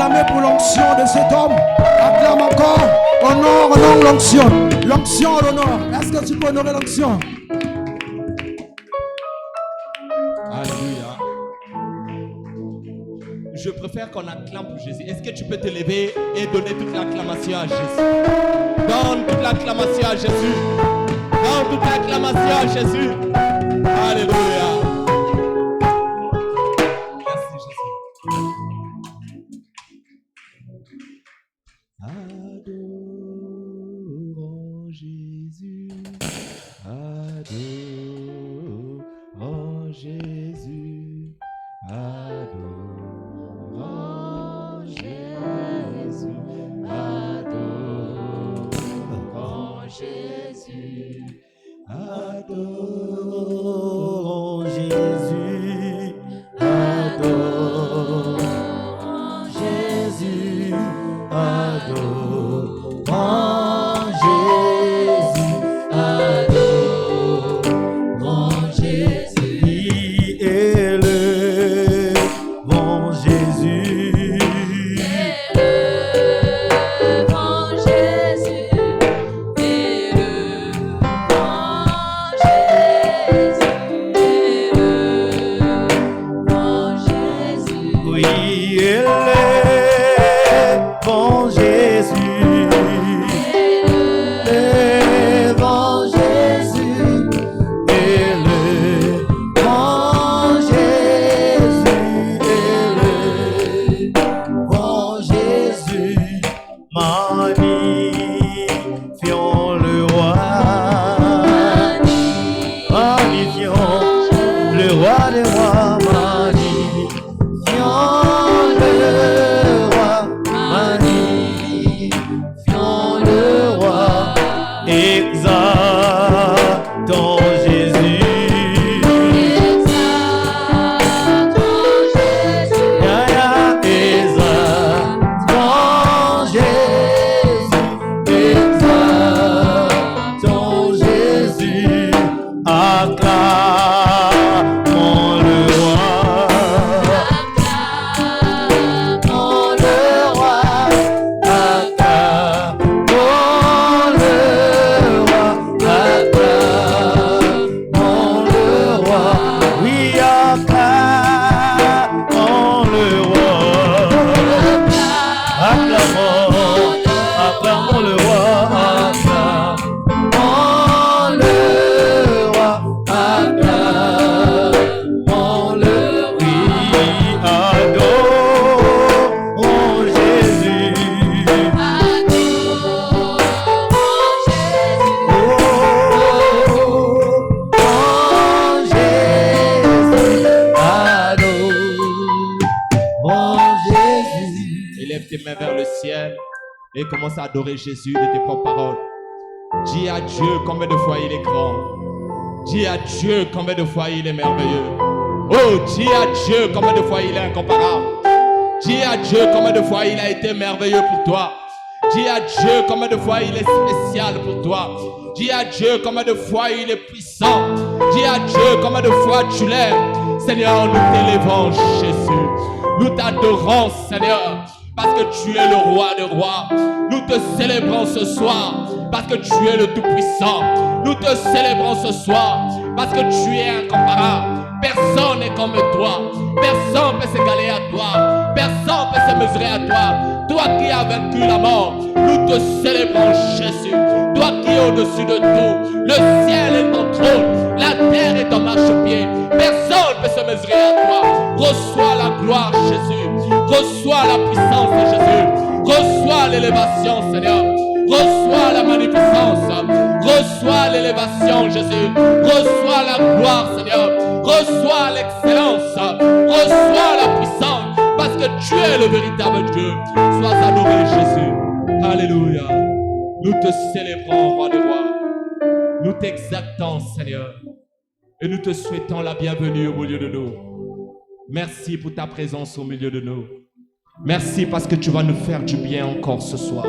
acclamer pour l'onction de cet homme. Acclame encore. Honore l'onction. L'onction, l'honneur. Est-ce que tu peux honorer l'onction? Alléluia. Je préfère qu'on acclame pour Jésus. Est-ce que tu peux te lever et donner toute l'acclamation à Jésus? Donne toute l'acclamation à Jésus. Donne toute l'acclamation à Jésus. Alléluia. Merci Jésus. Adorons Jésus. Adorons Jésus. Adorons Jésus. Adorons Jésus. Adorons Jésus. Adorons Jésus. Adorons Jésus. Adorons Jésus. Élevons Jésus. Élevons Jésus. Élevons Jésus. Oui, élevons Jésus. Élevons Jésus. Élevons Jésus. Élevons Jésus. Magnifions le roi. Magnifions le roi des rois. Magnifions le roi. Magnifions le roi. Exaltons Jésus. Exaltons Jésus. Exaltons Jésus. Exaltons Jésus. Acclamons le roi. Acclamons le roi. Acclamons le roi. Acclamons le roi. Oui, acclamons le roi. Acclamons le roi. Acclamons le roi. Acclamons le oui. Adorons Jésus. Adorons Jésus. Adorons Jésus. Élève tes mains vers le ciel et commence à adorer Jésus de tes propres paroles. Dis à Dieu combien de fois il est grand. Dis à Dieu combien de fois il est merveilleux. Oh, dis à Dieu combien de fois il est incomparable. Dis à Dieu combien de fois il a été merveilleux pour toi. Dis à Dieu combien de fois il est spécial pour toi. Dis à Dieu combien de fois il est puissant. Dis à Dieu combien de fois tu l'aimes. Seigneur, nous t'élevons, Jésus. Nous t'adorons, Seigneur, parce que tu es le roi des rois. Nous te célébrons ce soir parce que tu es le Tout-Puissant. Nous te célébrons ce soir parce que tu es incomparable. Personne n'est comme toi. Personne ne peut s'égaler à toi. Personne ne peut se mesurer à toi. Toi qui as vaincu la mort, nous te célébrons, Jésus. Toi qui es au-dessus de tout. Le ciel est ton trône. La terre est ton marchepied. Personne ne peut se mesurer à toi. Reçois la gloire, Jésus. Reçois la puissance de Jésus. Reçois l'élévation, Seigneur. Reçois la magnificence. Reçois l'élévation, Jésus. Reçois la gloire, Seigneur. Reçois l'excellence. Reçois la puissance. Parce que tu es le véritable Dieu. Sois adoré, Jésus. Alléluia. Nous te célébrons, roi des rois. Nous t'exaltons, Seigneur. Et nous te souhaitons la bienvenue au milieu de nous. Merci pour ta présence au milieu de nous. Merci parce que tu vas nous faire du bien encore ce soir.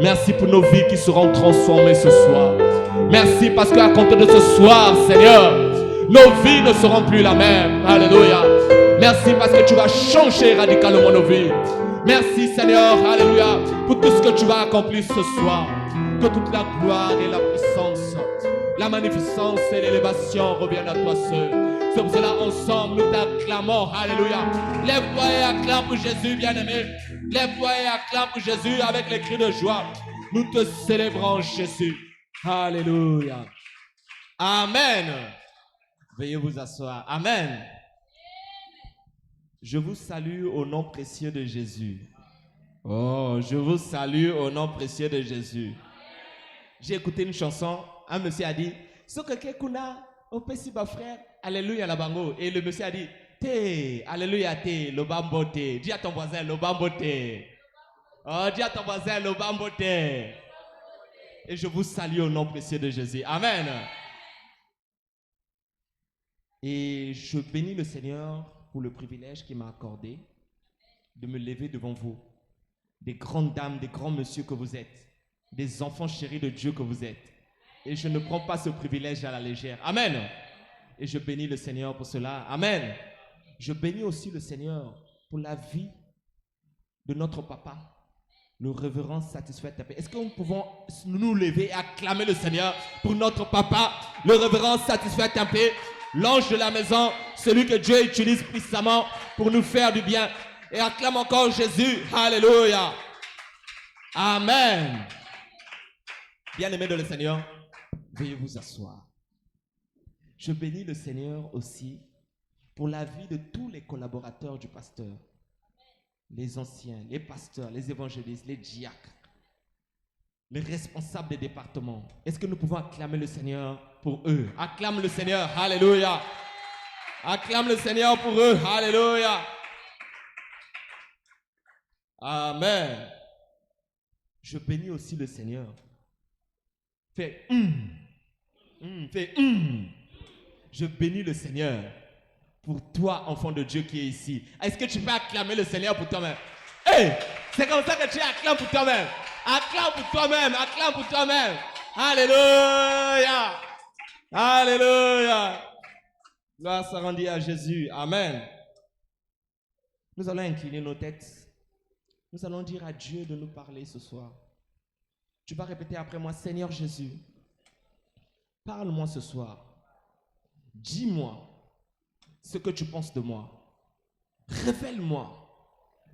Merci pour nos vies qui seront transformées ce soir. Merci parce qu'à compter de ce soir, Seigneur, nos vies ne seront plus la même. Alléluia. Merci parce que tu vas changer radicalement nos vies. Merci Seigneur, alléluia, pour tout ce que tu vas accomplir ce soir. Que toute la gloire et la puissance, la magnificence et l'élévation reviennent à toi seul. C'est pour cela, ensemble, nous t'acclamons, alléluia. Lève-toi et acclame pour Jésus, bien-aimé. Lève-toi et acclame pour Jésus avec les cris de joie. Nous te célébrons, Jésus. Alléluia. Amen. Veuillez vous asseoir. Amen. Je vous salue au nom précieux de Jésus. Oh, je vous salue au nom précieux de Jésus. J'ai écouté une chanson. Un monsieur a dit, ce que quelqu'un au petit frère, alléluia la bango. Et le monsieur a dit, te, alléluia te, le bambo te. Dis à ton voisin, le bambo te. Oh, dis à ton voisin, le bambo te. Et je vous salue au nom précieux de Jésus. Amen. Et je bénis le Seigneur pour le privilège qu'il m'a accordé de me lever devant vous. Des grandes dames, des grands messieurs que vous êtes. Des enfants chéris de Dieu que vous êtes. Et je ne prends pas ce privilège à la légère. Amen. Et je bénis le Seigneur pour cela. Amen. Je bénis aussi le Seigneur pour la vie de notre papa, le révérend satisfait tapé. Est-ce que nous pouvons nous lever et acclamer le Seigneur pour notre papa, le révérend satisfait tapé, l'ange de la maison, celui que Dieu utilise puissamment pour nous faire du bien. Et acclame encore Jésus. Alléluia. Amen. Bien-aimés de le Seigneur, veuillez vous asseoir. Je bénis le Seigneur aussi pour la vie de tous les collaborateurs du pasteur. Les anciens, les pasteurs, les évangélistes, les diacres, les responsables des départements. Est-ce que nous pouvons acclamer le Seigneur pour eux? Acclame le Seigneur. Alléluia. Acclame le Seigneur pour eux. Alléluia. Amen. Je bénis aussi le Seigneur. Fais fais Je bénis le Seigneur pour toi, enfant de Dieu qui est ici. Est-ce que tu peux acclamer le Seigneur pour toi-même? Hey, c'est comme ça que tu acclames pour toi-même. Acclame pour toi-même. Acclame pour toi-même. Alléluia. Alléluia. Gloire soit rendue à Jésus. Amen. Nous allons incliner nos têtes. Nous allons dire à Dieu de nous parler ce soir. Tu vas répéter après moi, Seigneur Jésus, parle-moi ce soir. Dis-moi ce que tu penses de moi. Révèle-moi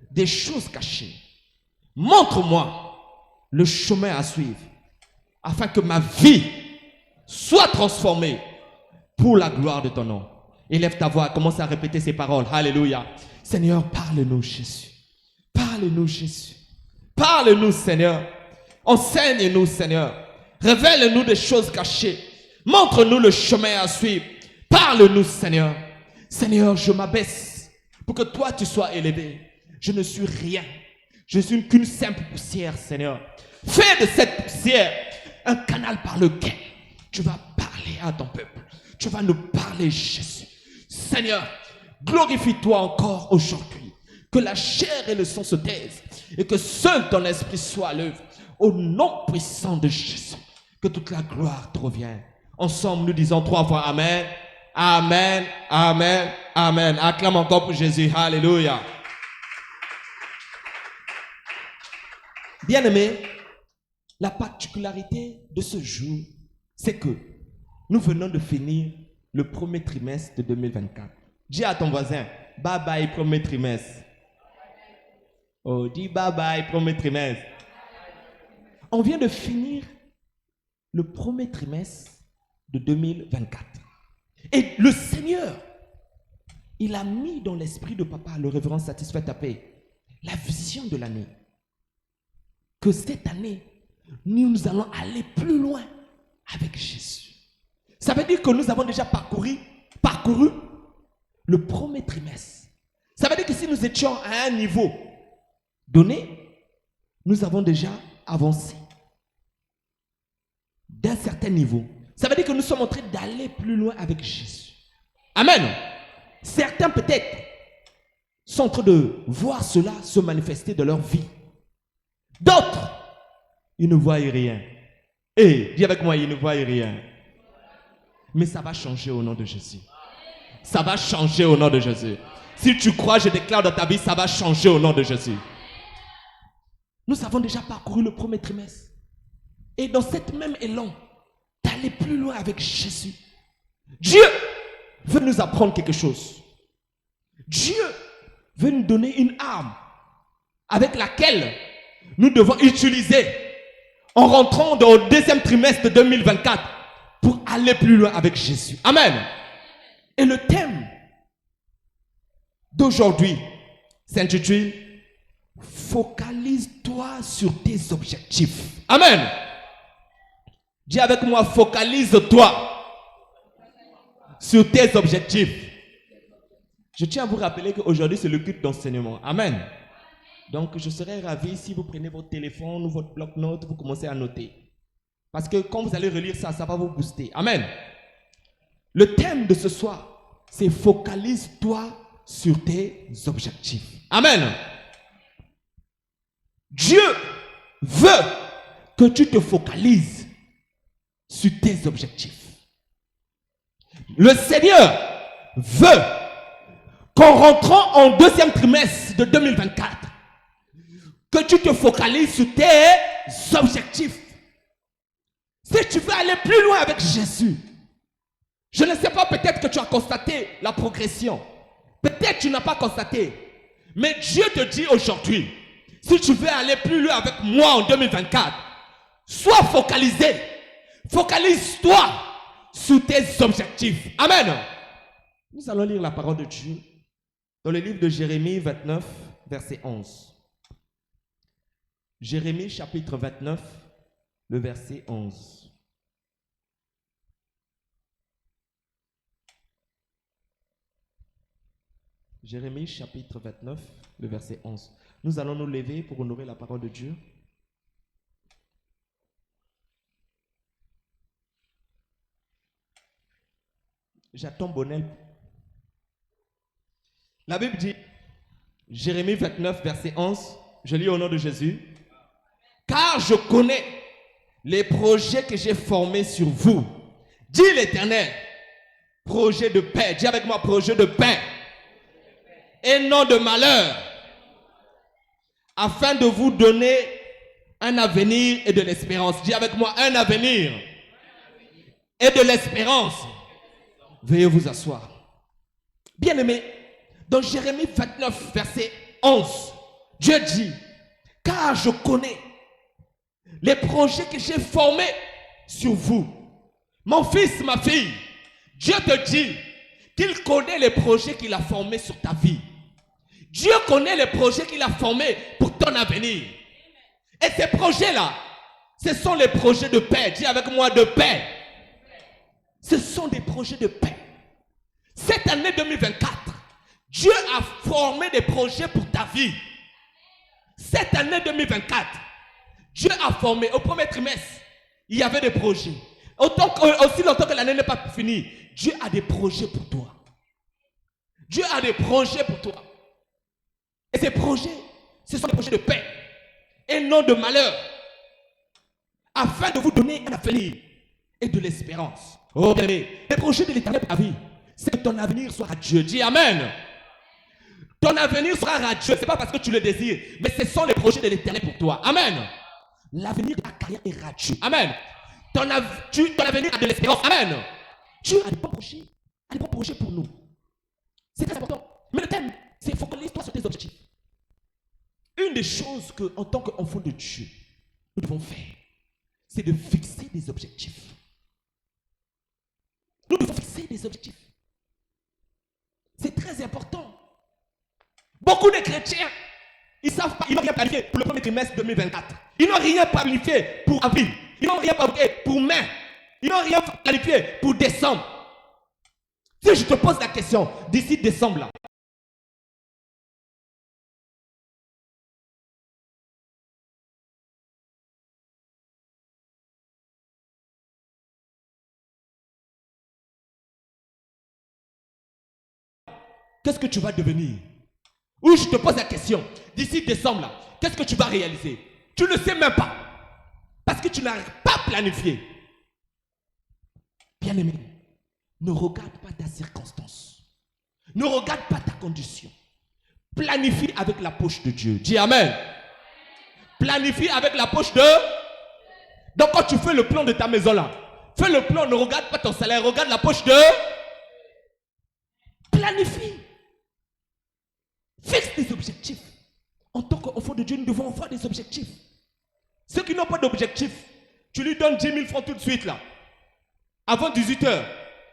des choses cachées. Montre-moi le chemin à suivre afin que ma vie soit transformée pour la gloire de ton nom. Élève ta voix, commence à répéter ces paroles. Alléluia. Seigneur, parle-nous Jésus. Parle-nous Jésus. Parle-nous Seigneur. Enseigne-nous Seigneur. Révèle-nous des choses cachées. Montre-nous le chemin à suivre. Parle-nous Seigneur. Seigneur, je m'abaisse pour que toi tu sois élevé. Je ne suis rien. Je suis qu'une simple poussière Seigneur. Fais de cette poussière un canal par lequel tu vas parler à ton peuple. Tu vas nous parler Jésus. Seigneur, glorifie-toi encore aujourd'hui. Que la chair et le sang se taisent et que seul ton esprit soit à l'œuvre. Au nom puissant de Jésus, que toute la gloire te revienne. Ensemble, nous disons 3 fois Amen, Amen, Amen, Amen. Acclame encore pour Jésus. Alléluia. Bien-aimés, la particularité de ce jour, c'est que nous venons de finir le premier trimestre de 2024. Dis à ton voisin, bye bye premier trimestre. Oh, dis bye bye premier trimestre. On vient de finir le premier trimestre de 2024. Et le Seigneur, il a mis dans l'esprit de papa, le révérend satisfait tapé, la vision de l'année. Que cette année, nous allons aller plus loin avec Jésus. Ça veut dire que nous avons déjà parcouru le premier trimestre. Ça veut dire que si nous étions à un niveau donné, nous avons déjà avancé d'un certain niveau. Ça veut dire que nous sommes en train d'aller plus loin avec Jésus. Amen. Certains peut-être sont en train de voir cela se manifester dans leur vie. D'autres, ils ne voient rien. Et dis avec moi, ils ne voient rien. Mais ça va changer au nom de Jésus. Ça va changer au nom de Jésus. Si tu crois, je déclare dans ta vie, ça va changer au nom de Jésus. Nous avons déjà parcouru le premier trimestre. Et dans cet même élan, d'aller plus loin avec Jésus, Dieu veut nous apprendre quelque chose. Dieu veut nous donner une arme avec laquelle nous devons utiliser en rentrant dans le deuxième trimestre de 2024 pour aller plus loin avec Jésus. Amen. Et le thème d'aujourd'hui s'intitule « Focalise-toi sur tes objectifs ». Amen. Dis avec moi, focalise-toi sur tes objectifs. Je tiens à vous rappeler qu'aujourd'hui, c'est le culte d'enseignement. Amen. Donc, je serais ravi si vous prenez votre téléphone ou votre bloc-notes, vous commencez à noter. Parce que quand vous allez relire ça, ça va vous booster. Amen. Le thème de ce soir, c'est focalise-toi sur tes objectifs. Amen. Dieu veut que tu te focalises sur tes objectifs. Le Seigneur veut qu'en rentrant en deuxième trimestre de 2024, que tu te focalises sur tes objectifs. Si tu veux aller plus loin avec Jésus, je ne sais pas, peut-être que tu as constaté la progression. Peut-être que tu n'as pas constaté. Mais Dieu te dit aujourd'hui, si tu veux aller plus loin avec moi en 2024, sois focalisé. Focalise-toi sur tes objectifs. Amen. Nous allons lire la parole de Dieu dans le livre de Jérémie 29, verset 11. Jérémie chapitre 29, le verset 11. Jérémie chapitre 29, le verset 11. Nous allons nous lever pour honorer la parole de Dieu. J'attends Bonnel. La Bible dit, Jérémie 29, verset 11, je lis au nom de Jésus. Car je connais les projets que j'ai formés sur vous, dit l'Éternel. Projet de paix. Dis avec moi, projet de paix. Et non de malheur. Afin de vous donner un avenir et de l'espérance. Dis avec moi, un avenir et de l'espérance. Veuillez vous asseoir. Bien-aimés, dans Jérémie 29, verset 11, Dieu dit, car je connais les projets que j'ai formés sur vous. Mon fils, ma fille, Dieu te dit qu'il connaît les projets qu'il a formés sur ta vie. Dieu connaît les projets qu'il a formés pour ton avenir. Et ces projets-là, ce sont les projets de paix. Dis avec moi, de paix. Ce sont des projets de paix. Cette année 2024, Dieu a formé des projets pour ta vie. Cette année 2024, Dieu a formé, au premier trimestre, il y avait des projets. Aussi longtemps que l'année n'est pas finie, Dieu a des projets pour toi. Dieu a des projets pour toi. Et ces projets, ce sont des projets de paix et non de malheur, afin de vous donner un avenir et de l'espérance. Oh bien-aimé, les projets de l'Éternel pour ta vie, c'est que ton avenir soit radieux. Dis Amen. Ton avenir sera radieux. Ce n'est pas parce que tu le désires, mais ce sont les projets de l'Éternel pour toi. Amen. L'avenir de ta carrière est radieux. Amen. Ton avenir a de l'espérance. Amen. Dieu a des bons projets pour nous. C'est très important. Mais le thème, c'est focalise-toi sur tes objectifs. Une des choses que, en tant qu'enfant de Dieu, nous devons faire, c'est de fixer des objectifs. Nous devons fixer des objectifs. C'est très important. Beaucoup de chrétiens, ils savent pas, ils n'ont rien planifié pour le premier trimestre 2024. Ils n'ont rien planifié pour avril. Ils n'ont rien planifié pour mai. Ils n'ont rien planifié pour décembre. Si je te pose la question, d'ici décembre là, qu'est-ce que tu vas devenir? Ou je te pose la question, d'ici décembre là, qu'est-ce que tu vas réaliser? Tu ne le sais même pas. Parce que tu n'as pas planifié. Bien-aimé, ne regarde pas ta circonstance. Ne regarde pas ta condition. Planifie avec la poche de Dieu. Dis Amen. Planifie avec la poche de... Donc quand tu fais le plan de ta maison là, fais le plan, ne regarde pas ton salaire, regarde la poche de... Planifie. Fixe des objectifs. En tant qu'enfant de Dieu, nous devons avoir des objectifs. Ceux qui n'ont pas d'objectif, tu lui donnes 10 000 francs tout de suite là. Avant 18h.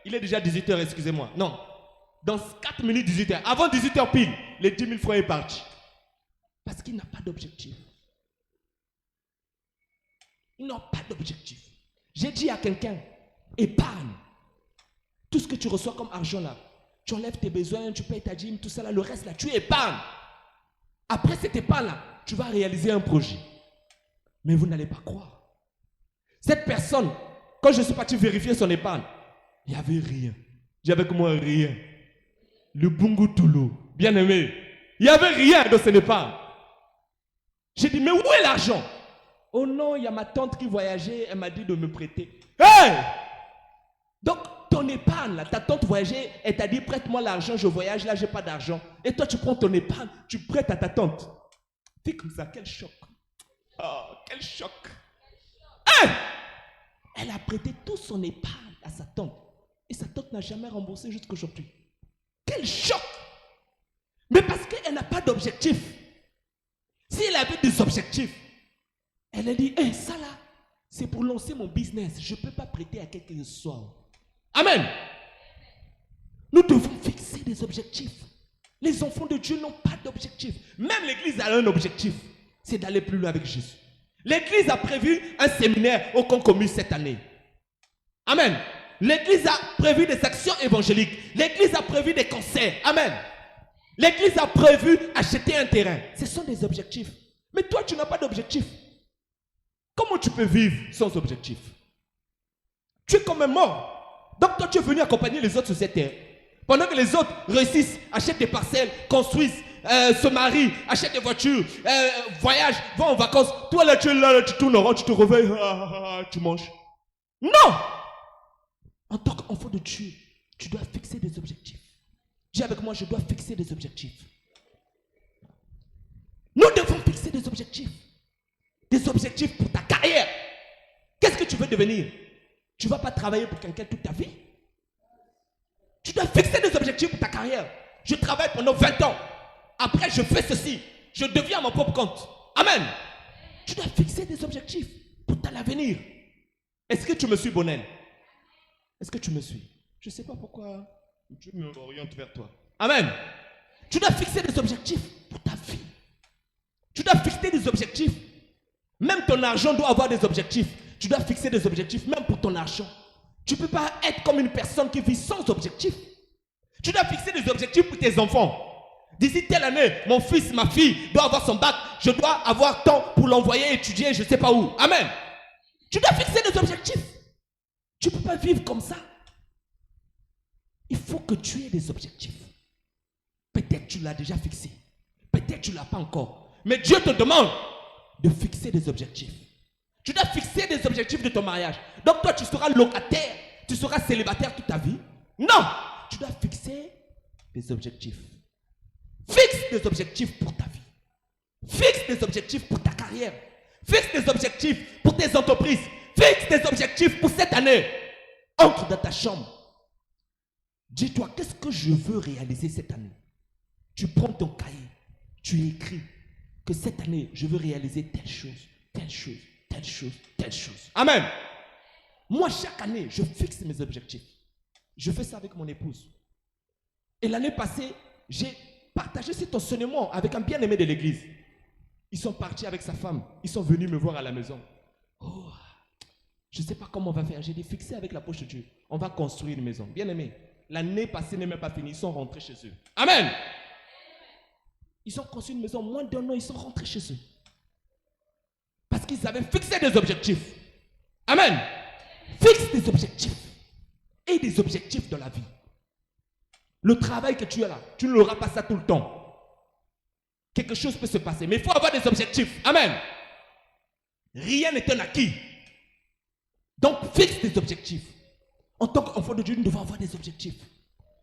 Il est déjà 18h, excusez-moi. Non. Dans 4 minutes, 18h. Avant 18h pile, les 10 000 francs est parti. Parce qu'il n'a pas d'objectif. Ils n'ont pas d'objectif. J'ai dit à quelqu'un, épargne. Tout ce que tu reçois comme argent là, tu enlèves tes besoins, tu payes ta dîme, tout ça là, le reste là, tu épargnes. Après cette épargne là, tu vas réaliser un projet. Mais vous n'allez pas croire. Cette personne, quand je suis parti vérifier son épargne, il n'y avait rien. J'avais comme moi rien. Le bungu toulou, bien aimé. Il n'y avait rien dans son épargne. J'ai dit, mais où est l'argent? Oh non, il y a ma tante qui voyageait, elle m'a dit de me prêter. Hey! Donc, ton épargne, là, ta tante voyageait, elle t'a dit, prête-moi l'argent, je voyage, là, j'ai pas d'argent. Et toi, tu prends ton épargne, tu prêtes à ta tante. T'es comme ça, quel choc. Oh, quel choc. Hey! Elle a prêté tout son épargne à sa tante. Et sa tante n'a jamais remboursé jusqu'aujourd'hui. Quel choc! Mais parce qu'elle n'a pas d'objectif. Si elle avait des objectifs, elle a dit, hey, ça là, c'est pour lancer mon business. Je ne peux pas prêter à quelqu'un ce soir. Amen. Nous devons fixer des objectifs. Les enfants de Dieu n'ont pas d'objectif. Même l'église a un objectif. C'est d'aller plus loin avec Jésus. L'église a prévu un séminaire au Concomus cette année. Amen. L'église a prévu des actions évangéliques. L'église a prévu des concerts. Amen. L'église a prévu acheter un terrain. Ce sont des objectifs. Mais toi, tu n'as pas d'objectif. Comment tu peux vivre sans objectif? Tu es quand même mort. Donc toi, tu es venu accompagner les autres sur cette terre. Pendant que les autres réussissent, achètent des parcelles, construisent, se marient, achètent des voitures, voyagent, vont en vacances. Toi là, tu tournes en rond, tu te réveilles, tu manges. Non! En tant qu'enfant de Dieu, tu dois fixer des objectifs. Dis avec moi, je dois fixer des objectifs. Nous devons fixer des objectifs. Des objectifs pour ta carrière. Qu'est-ce que tu veux devenir? Tu ne vas pas travailler pour quelqu'un toute ta vie. Tu dois fixer des objectifs pour ta carrière. Je travaille pendant 20 ans. Après, je fais ceci. Je deviens mon propre compte. Amen. Tu dois fixer des objectifs pour ton avenir. Est-ce que tu me suis, Bonel? Est-ce que tu me suis? Je ne sais pas pourquoi Dieu m'oriente vers toi. Amen. Tu dois fixer des objectifs pour ta vie. Tu dois fixer des objectifs. Même ton argent doit avoir des objectifs. Tu dois fixer des objectifs même pour ton argent. Tu ne peux pas être comme une personne qui vit sans objectif. Tu dois fixer des objectifs pour tes enfants. D'ici telle année, mon fils, ma fille doit avoir son bac. Je dois avoir temps pour l'envoyer étudier je ne sais pas où. Amen. Tu dois fixer des objectifs. Tu ne peux pas vivre comme ça. Il faut que tu aies des objectifs. Peut-être tu l'as déjà fixé. Peut-être tu ne l'as pas encore. Mais Dieu te demande de fixer des objectifs. Tu dois fixer des objectifs de ton mariage. Donc toi, tu seras locataire, tu seras célibataire toute ta vie. Non! Tu dois fixer des objectifs. Fixe des objectifs pour ta vie. Fixe des objectifs pour ta carrière. Fixe des objectifs pour tes entreprises. Fixe des objectifs pour cette année. Entre dans ta chambre. Dis-toi, qu'est-ce que je veux réaliser cette année? Tu prends ton cahier, tu écris que cette année, je veux réaliser telle chose, telle chose, telle chose, telle chose. Amen. Moi, chaque année, je fixe mes objectifs. Je fais ça avec mon épouse. Et l'année passée, j'ai partagé cet enseignement avec un bien-aimé de l'église. Ils sont partis avec sa femme. Ils sont venus me voir à la maison. Oh, je ne sais pas comment on va faire. J'ai dit, fixer avec la poche de Dieu. On va construire une maison. Bien-aimé, l'année passée n'est même pas finie. Ils sont rentrés chez eux. Amen. Ils ont construit une maison. Moins d'un an, ils sont rentrés chez eux. Parce qu'ils avaient fixé des objectifs. Amen. Fixe des objectifs. Et des objectifs dans la vie. Le travail que tu as là, tu n'auras pas ça tout le temps. Quelque chose peut se passer. Mais il faut avoir des objectifs. Amen. Rien n'est un acquis. Donc, fixe des objectifs. En tant qu'enfant de Dieu, nous devons avoir des objectifs.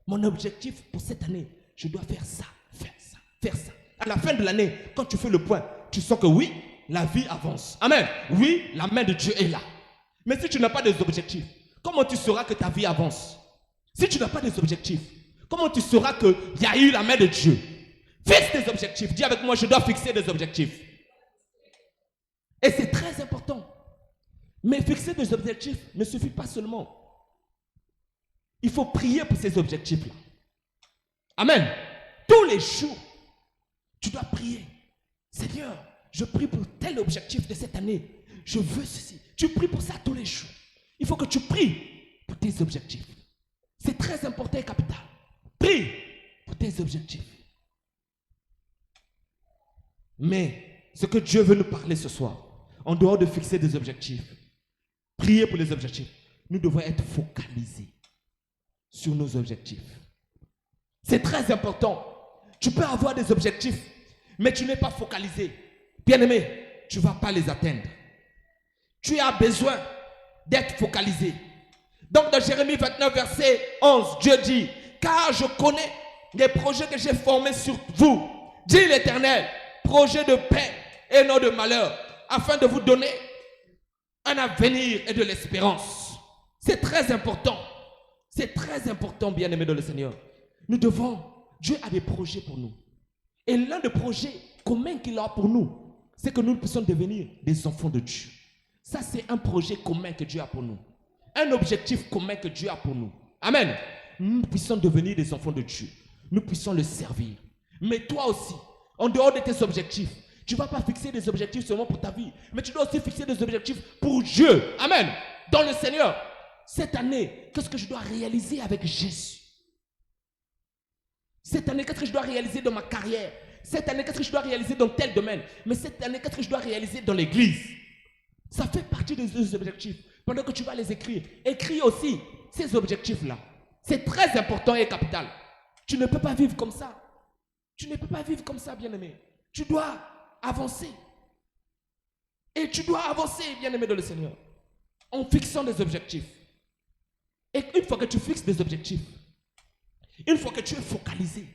Mon objectif pour cette année, je dois faire ça, faire ça, faire ça. À la fin de l'année, quand tu fais le point, tu sens que oui, il la vie avance. Amen. Oui, la main de Dieu est là. Mais si tu n'as pas des objectifs, comment tu sauras que ta vie avance? Si tu n'as pas des objectifs, comment tu sauras qu'il y a eu la main de Dieu? Fixe des objectifs. Dis avec moi, je dois fixer des objectifs. Et c'est très important. Mais fixer des objectifs ne suffit pas seulement. Il faut prier pour ces objectifs-là. Amen. Tous les jours, tu dois prier. Seigneur, je prie pour tel objectif de cette année. Je veux ceci. Tu pries pour ça tous les jours. Il faut que tu pries pour tes objectifs. C'est très important et capital. Prie pour tes objectifs. Mais ce que Dieu veut nous parler ce soir, en dehors de fixer des objectifs, prier pour les objectifs, nous devons être focalisés sur nos objectifs. C'est très important. Tu peux avoir des objectifs, mais tu n'es pas focalisé. Bien-aimé, tu ne vas pas les atteindre. Tu as besoin d'être focalisé. Donc dans Jérémie 29, verset 11, Dieu dit, car je connais les projets que j'ai formés sur vous, dit l'Éternel, projets de paix et non de malheur, afin de vous donner un avenir et de l'espérance. C'est très important. C'est très important, bien-aimés dans le Seigneur. Nous devons, Dieu a des projets pour nous. Et l'un des projets communs qu'il a pour nous, c'est que nous puissions devenir des enfants de Dieu. Ça, c'est un projet commun que Dieu a pour nous. Un objectif commun que Dieu a pour nous. Amen. Nous puissions devenir des enfants de Dieu. Nous puissions le servir. Mais toi aussi, en dehors de tes objectifs, tu ne vas pas fixer des objectifs seulement pour ta vie, mais tu dois aussi fixer des objectifs pour Dieu. Amen. Dans le Seigneur. Cette année, qu'est-ce que je dois réaliser avec Jésus? Cette année, qu'est-ce que je dois réaliser dans ma carrière? Cette année, qu'est-ce que je dois réaliser dans tel domaine? Mais cette année, qu'est-ce que je dois réaliser dans l'église? Ça fait partie des objectifs. Pendant que tu vas les écrire, écris aussi ces objectifs-là. C'est très important et capital. Tu ne peux pas vivre comme ça. Tu ne peux pas vivre comme ça, bien-aimé. Tu dois avancer. Et tu dois avancer, bien-aimé dans le Seigneur, en fixant des objectifs. Et une fois que tu fixes des objectifs, une fois que tu es focalisé,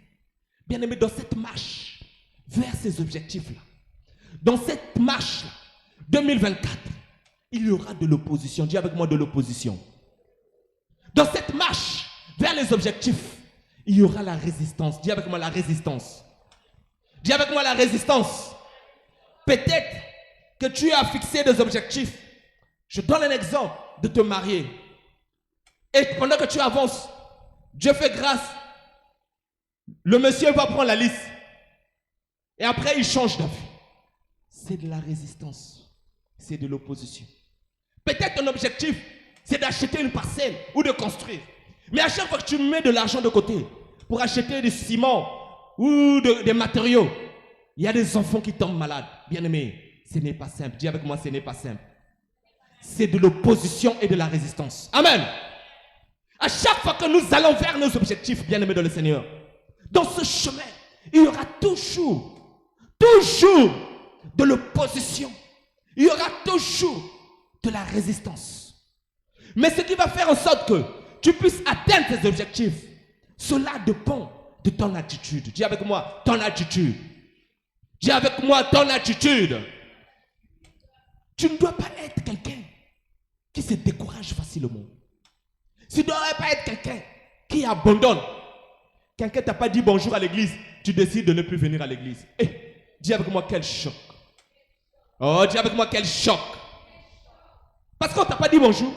bien-aimé, dans cette marche vers ces objectifs-là, dans cette marche-là, 2024, il y aura de l'opposition. Dis avec moi de l'opposition. Dans cette marche vers les objectifs, il y aura la résistance. Dis avec moi la résistance. Dis avec moi la résistance. Peut-être que tu as fixé des objectifs. Je donne un exemple de te marier. Et pendant que tu avances, Dieu fait grâce. Le monsieur va prendre la liste. Et après, il change d'avis. C'est de la résistance. C'est de l'opposition. Peut-être ton objectif, c'est d'acheter une parcelle ou de construire. Mais à chaque fois que tu mets de l'argent de côté pour acheter du ciment ou des matériaux, il y a des enfants qui tombent malades. Bien-aimés, ce n'est pas simple. Dis avec moi, ce n'est pas simple. C'est de l'opposition et de la résistance. Amen. À chaque fois que nous allons vers nos objectifs, bien-aimés dans le Seigneur, dans ce chemin, il y aura toujours de l'opposition. Il y aura toujours de la résistance. Mais ce qui va faire en sorte que tu puisses atteindre tes objectifs, cela dépend de ton attitude. Dis avec moi, ton attitude. Dis avec moi, ton attitude. Tu ne dois pas être quelqu'un qui se décourage facilement. Tu ne dois pas être quelqu'un qui abandonne. Quelqu'un t'a pas dit bonjour à l'église, tu décides de ne plus venir à l'église. Dis avec moi, quel choc. Oh, dis avec moi, quel choc. Parce qu'on t'a pas dit bonjour,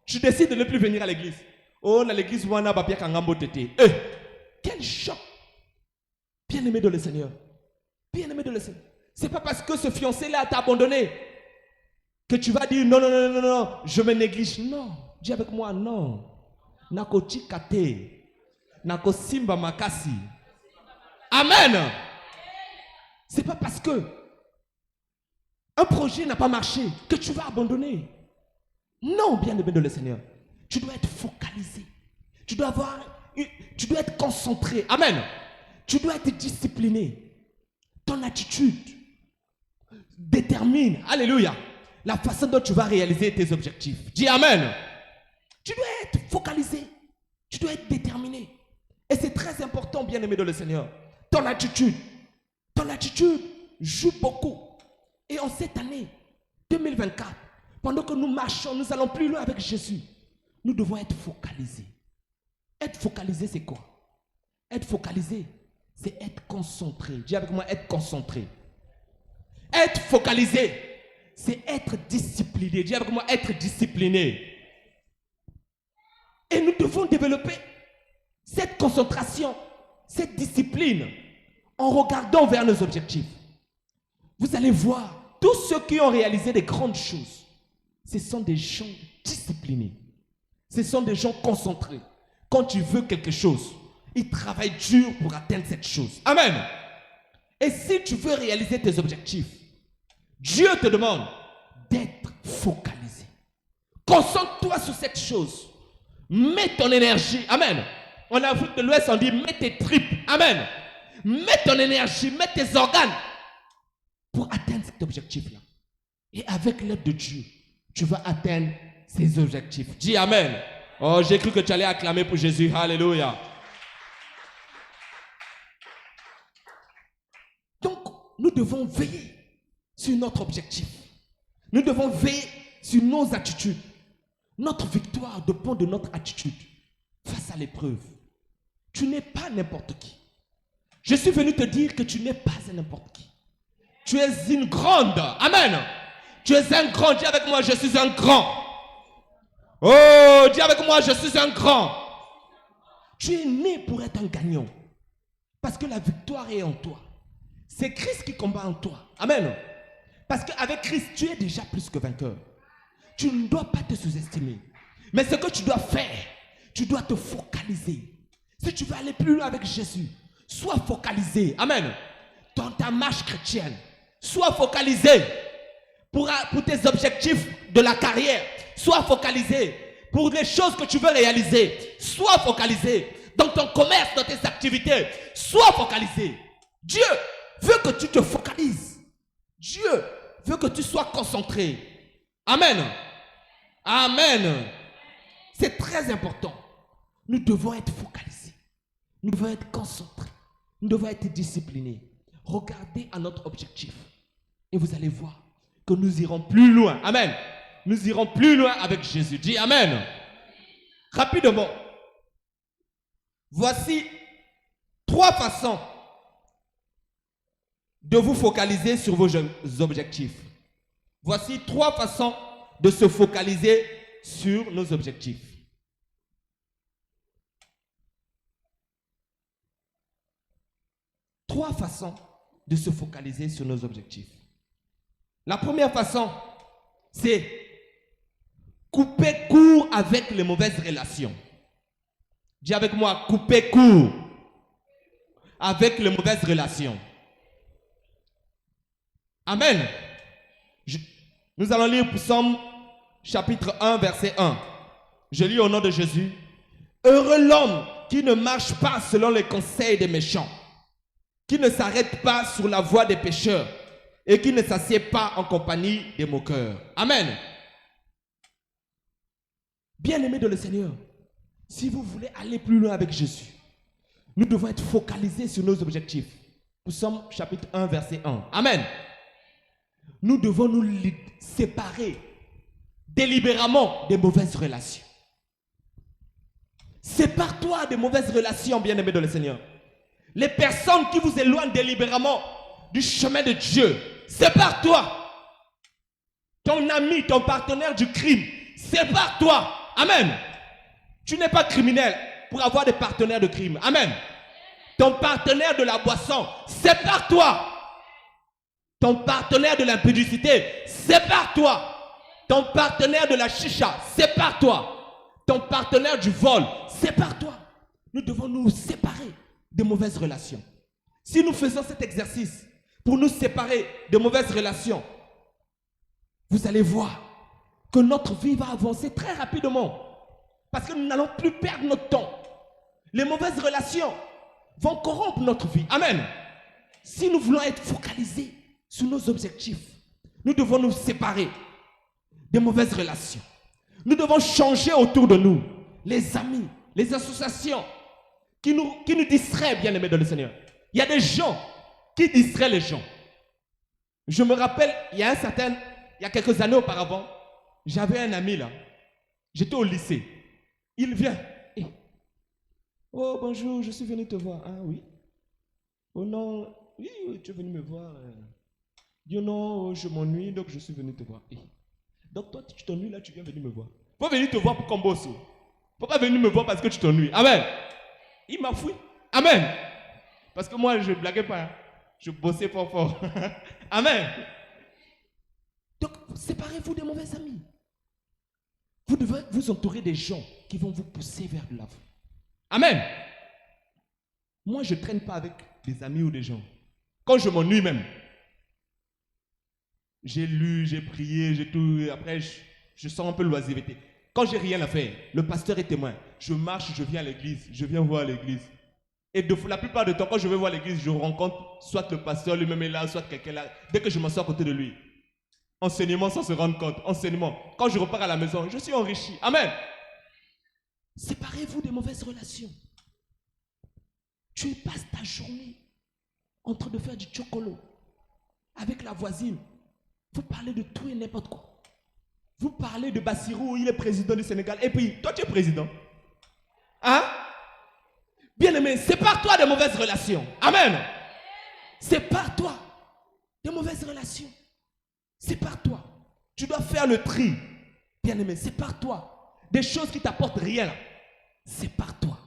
tu décides de ne plus venir à l'église. Oh, dans l'église, on a papier kangambo tété. Quel choc. Bien-aimé de le Seigneur. Bien-aimé de le Seigneur. C'est pas parce que ce fiancé-là t'a abandonné que tu vas dire non, non, non, non, non, je me néglige. Non. Dis avec moi, non. Nakoti kate. Nako simba makasi. Amen. C'est pas parce que un projet n'a pas marché que tu vas abandonner. Non, bien-aimé de le Seigneur. Tu dois être focalisé. Tu dois être concentré. Amen. Tu dois être discipliné. Ton attitude détermine, alléluia, la façon dont tu vas réaliser tes objectifs. Dis amen. Tu dois être focalisé. Tu dois être déterminé. Et c'est très important, bien-aimé de le Seigneur. Ton attitude joue beaucoup. Et en cette année 2024, pendant que nous marchons, nous allons plus loin avec Jésus, nous devons être focalisés. Être focalisé, c'est quoi? Être focalisé, c'est être concentré. Dis avec moi, être concentré. Être focalisé, c'est être discipliné. Dis avec moi, être discipliné. Et nous devons développer cette concentration, cette discipline en regardant vers nos objectifs. Vous allez voir, tous ceux qui ont réalisé des grandes choses, ce sont des gens disciplinés. Ce sont des gens concentrés. Quand tu veux quelque chose, ils travaillent dur pour atteindre cette chose. Amen. Et si tu veux réaliser tes objectifs, Dieu te demande d'être focalisé. Concentre-toi sur cette chose. Mets ton énergie. Amen. En Afrique de l'Ouest, on dit mets tes tripes. Amen. Mets ton énergie, mets tes organes pour atteindre cet objectif-là. Et avec l'aide de Dieu, tu vas atteindre ces objectifs. Dis Amen. Oh, j'ai cru que tu allais acclamer pour Jésus. Alléluia. Donc, nous devons veiller sur notre objectif. Nous devons veiller sur nos attitudes. Notre victoire dépend de notre attitude face à l'épreuve. Tu n'es pas n'importe qui. Je suis venu te dire que tu n'es pas n'importe qui. Tu es une grande. Amen. Tu es un grand. Dis avec moi, je suis un grand. Oh, dis avec moi, je suis un grand. Tu es né pour être un gagnant. Parce que la victoire est en toi. C'est Christ qui combat en toi. Amen. Parce qu'avec Christ, tu es déjà plus que vainqueur. Tu ne dois pas te sous-estimer. Mais ce que tu dois faire, tu dois te focaliser. Si tu veux aller plus loin avec Jésus, sois focalisé. Amen. Dans ta marche chrétienne, sois focalisé pour tes objectifs de la carrière. Sois focalisé pour les choses que tu veux réaliser. Sois focalisé dans ton commerce, dans tes activités. Sois focalisé. Dieu veut que tu te focalises. Dieu veut que tu sois concentré. Amen. Amen. C'est très important. Nous devons être focalisés. Nous devons être concentrés. Nous devons être disciplinés. Regardez à notre objectif. Et vous allez voir que nous irons plus loin. Amen. Nous irons plus loin avec Jésus. Dis Amen. Rapidement. Voici 3 façons de vous focaliser sur vos objectifs. Voici 3 façons de se focaliser sur nos objectifs. Trois façons de se focaliser sur nos objectifs. La première façon, c'est couper court avec les mauvaises relations. Dis avec moi, couper court avec les mauvaises relations. Amen. Nous allons lire Psaume chapitre 1, verset 1. Je lis au nom de Jésus. Heureux l'homme qui ne marche pas selon les conseils des méchants, qui ne s'arrête pas sur la voie des pécheurs et qui ne s'assied pas en compagnie des moqueurs. Amen. Bien-aimés de le Seigneur, si vous voulez aller plus loin avec Jésus, nous devons être focalisés sur nos objectifs. Psaume chapitre 1, verset 1. Amen. Nous devons nous séparer délibérément des mauvaises relations. Sépare-toi des mauvaises relations, bien-aimés de le Seigneur. Les personnes qui vous éloignent délibérément du chemin de Dieu, sépare-toi. Ton ami, ton partenaire du crime, sépare-toi. Amen. Tu n'es pas criminel pour avoir des partenaires de crime. Amen. Ton partenaire de la boisson, sépare-toi. Ton partenaire de l'impudicité, sépare-toi. Ton partenaire de la chicha, sépare-toi. Ton partenaire du vol, sépare-toi. Nous devons nous séparer de mauvaises relations. Si nous faisons cet exercice pour nous séparer de mauvaises relations, vous allez voir que notre vie va avancer très rapidement. Parce que nous n'allons plus perdre notre temps. Les mauvaises relations vont corrompre notre vie. Amen. Si nous voulons être focalisés sur nos objectifs, nous devons nous séparer des mauvaises relations. Nous devons changer autour de nous les amis, les associations qui nous distraient, bien-aimés dans le Seigneur. Il y a des gens qui distraient les gens. Je me rappelle, il y a quelques années auparavant, j'avais un ami là. J'étais au lycée. Il vient. Oh, bonjour, je suis venu te voir. Ah oui. Oh non, oui, tu es venu me voir. Dis non, je m'ennuie, donc je suis venu te voir. Donc toi, tu t'ennuies là, tu viens venir me voir. Faut venir te voir pour qu'on bosse. Faut pas venir me voir parce que tu t'ennuies. Amen. Il m'a fouillé. Amen. Parce que moi, je ne blaguais pas. Hein. Je bossais fort fort. Amen. Donc, séparez-vous des mauvais amis. Vous devez vous entourer des gens qui vont vous pousser vers de l'avant. Amen. Moi, je ne traîne pas avec des amis ou des gens. Quand je m'ennuie même, j'ai lu, j'ai prié, j'ai tout. Après, je sens un peu l'oisiveté. Quand j'ai rien à faire, le pasteur est témoin. Je marche, je viens à l'église, je viens voir l'église. Et la plupart du temps, quand je vais voir l'église, je rencontre soit le pasteur lui-même est là, soit quelqu'un là. Dès que je m'assois à côté de lui, enseignement sans se rendre compte, enseignement. Quand je repars à la maison, je suis enrichi. Amen. Séparez-vous des mauvaises relations. Tu passes ta journée en train de faire du chocolo avec la voisine. Vous parlez de tout et n'importe quoi. Vous parlez de Bassirou, il est président du Sénégal. Et puis, toi, tu es président. Hein? Bien-aimé, sépare-toi des mauvaises relations. Amen. Sépare-toi des mauvaises relations. Sépare-toi. Tu dois faire le tri. Bien-aimé, sépare-toi des choses qui t'apportent rien. Sépare-toi.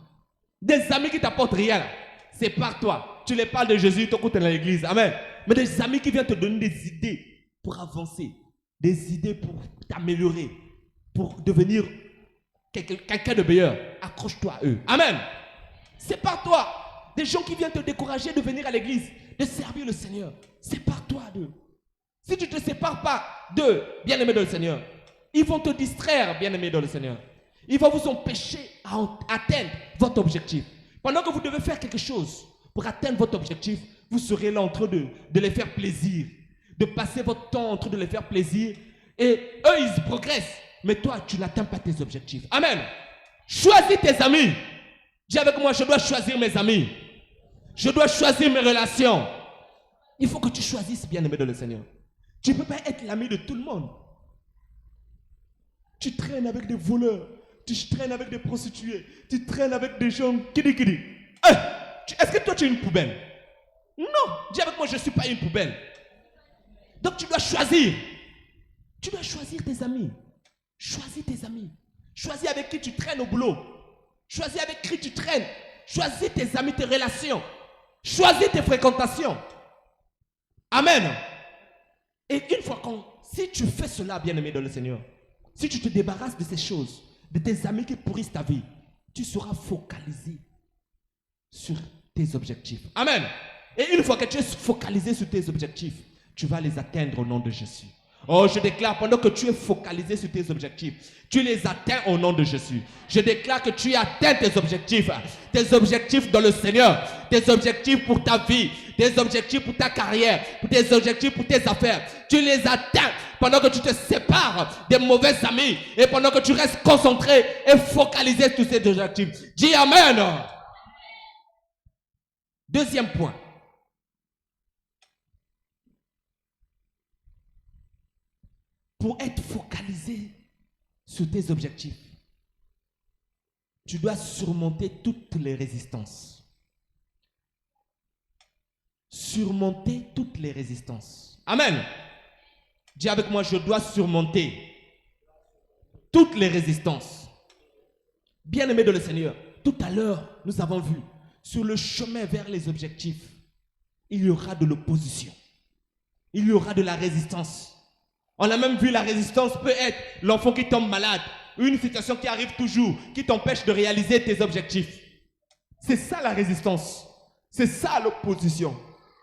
Des amis qui t'apportent rien. Sépare-toi. Tu les parles de Jésus, ton coup, tu es dans l'église. Amen. Mais des amis qui viennent te donner des idées pour avancer. Des idées pour t'améliorer. Pour devenir quelqu'un de meilleur. Accroche-toi à eux. Amen. Sépare-toi des gens qui viennent te décourager de venir à l'église, de servir le Seigneur. Sépare-toi d'eux. Si tu ne te sépares pas d'eux, bien-aimés dans le Seigneur, ils vont te distraire, bien-aimés dans le Seigneur. Ils vont vous empêcher à atteindre votre objectif. Pendant que vous devez faire quelque chose pour atteindre votre objectif, vous serez là en train de les faire plaisir, de passer votre temps en train de les faire plaisir. Et eux, ils progressent. Mais toi, tu n'atteins pas tes objectifs. Amen. Choisis tes amis. Dis avec moi, je dois choisir mes amis. Je dois choisir mes relations. Il faut que tu choisisses, bien-aimé dans le Seigneur. Tu ne peux pas être l'ami de tout le monde. Tu traînes avec des voleurs. Tu traînes avec des prostituées. Tu traînes avec des gens kidi. Est-ce que toi, tu es une poubelle? Non. Dis avec moi, je ne suis pas une poubelle. Donc, tu dois choisir. Tu dois choisir tes amis. Choisis tes amis. Choisis avec qui tu traînes au boulot. Choisis avec qui tu traînes. Choisis tes amis, tes relations. Choisis tes fréquentations. Amen. Et une fois si tu fais cela, bien-aimé dans le Seigneur, si tu te débarrasses de ces choses, de tes amis qui pourrissent ta vie, tu seras focalisé sur tes objectifs. Amen. Et une fois que tu es focalisé sur tes objectifs, tu vas les atteindre au nom de Jésus. Oh, je déclare, pendant que tu es focalisé sur tes objectifs, tu les atteins au nom de Jésus. Je déclare que tu atteins tes objectifs dans le Seigneur, tes objectifs pour ta vie, tes objectifs pour ta carrière, tes objectifs pour tes affaires. Tu les atteins pendant que tu te sépares des mauvais amis et pendant que tu restes concentré et focalisé sur ces objectifs. Dis Amen. Deuxième point. Pour être focalisé sur tes objectifs, tu dois surmonter toutes les résistances. Surmonter toutes les résistances. Amen. Dis avec moi, je dois surmonter toutes les résistances. Bien-aimé de le Seigneur, tout à l'heure, nous avons vu, sur le chemin vers les objectifs, il y aura de l'opposition. Il y aura de la résistance. On a même vu la résistance peut être l'enfant qui tombe malade, une situation qui arrive toujours, qui t'empêche de réaliser tes objectifs. C'est ça la résistance. C'est ça l'opposition.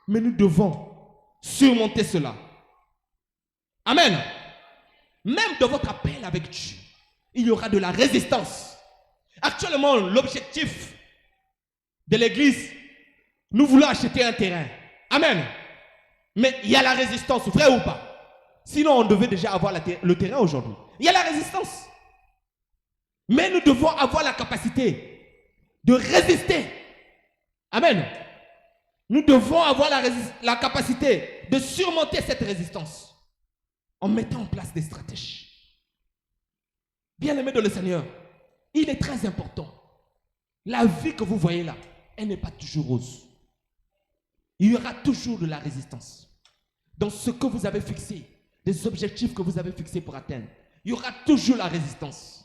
Mais nous devons surmonter cela. Amen. Même dans votre appel avec Dieu, il y aura de la résistance. Actuellement, l'objectif de l'église, nous voulons acheter un terrain. Amen. Mais il y a la résistance, vrai ou pas? Sinon, on devait déjà avoir le terrain aujourd'hui. Il y a la résistance. Mais nous devons avoir la capacité de résister. Amen. Nous devons avoir la capacité de surmonter cette résistance en mettant en place des stratégies. Bien-aimés dans le Seigneur, il est très important. La vie que vous voyez là, elle n'est pas toujours rose. Il y aura toujours de la résistance. Dans ce que vous avez fixé, des objectifs que vous avez fixés pour atteindre, il y aura toujours la résistance.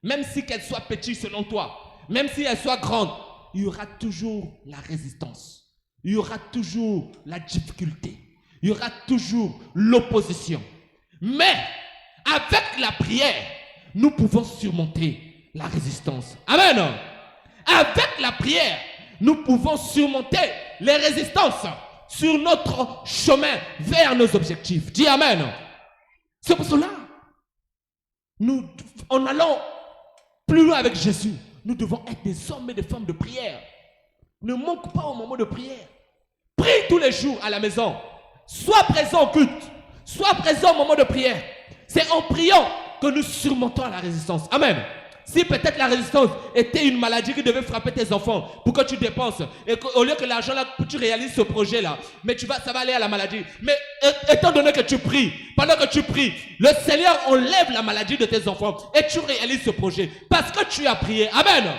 Même si qu'elle soit petite selon toi, même si elle soit grande, il y aura toujours la résistance. Il y aura toujours la difficulté. Il y aura toujours l'opposition. Mais avec la prière, nous pouvons surmonter la résistance. Amen. Avec la prière, nous pouvons surmonter les résistances sur notre chemin vers nos objectifs. Dis Amen. C'est pour cela, nous, en allant plus loin avec Jésus, nous devons être des hommes et des femmes de prière. Ne manque pas au moment de prière. Prie tous les jours à la maison. Sois présent au culte. Sois présent au moment de prière. C'est en priant que nous surmontons la résistance. Amen. Si peut-être la résistance était une maladie qui devait frapper tes enfants pour que tu dépenses et qu'au lieu que l'argent là, tu réalises ce projet là, mais ça va aller à la maladie. Mais étant donné que tu pries, pendant que tu pries, le Seigneur enlève la maladie de tes enfants et tu réalises ce projet parce que tu as prié. Amen.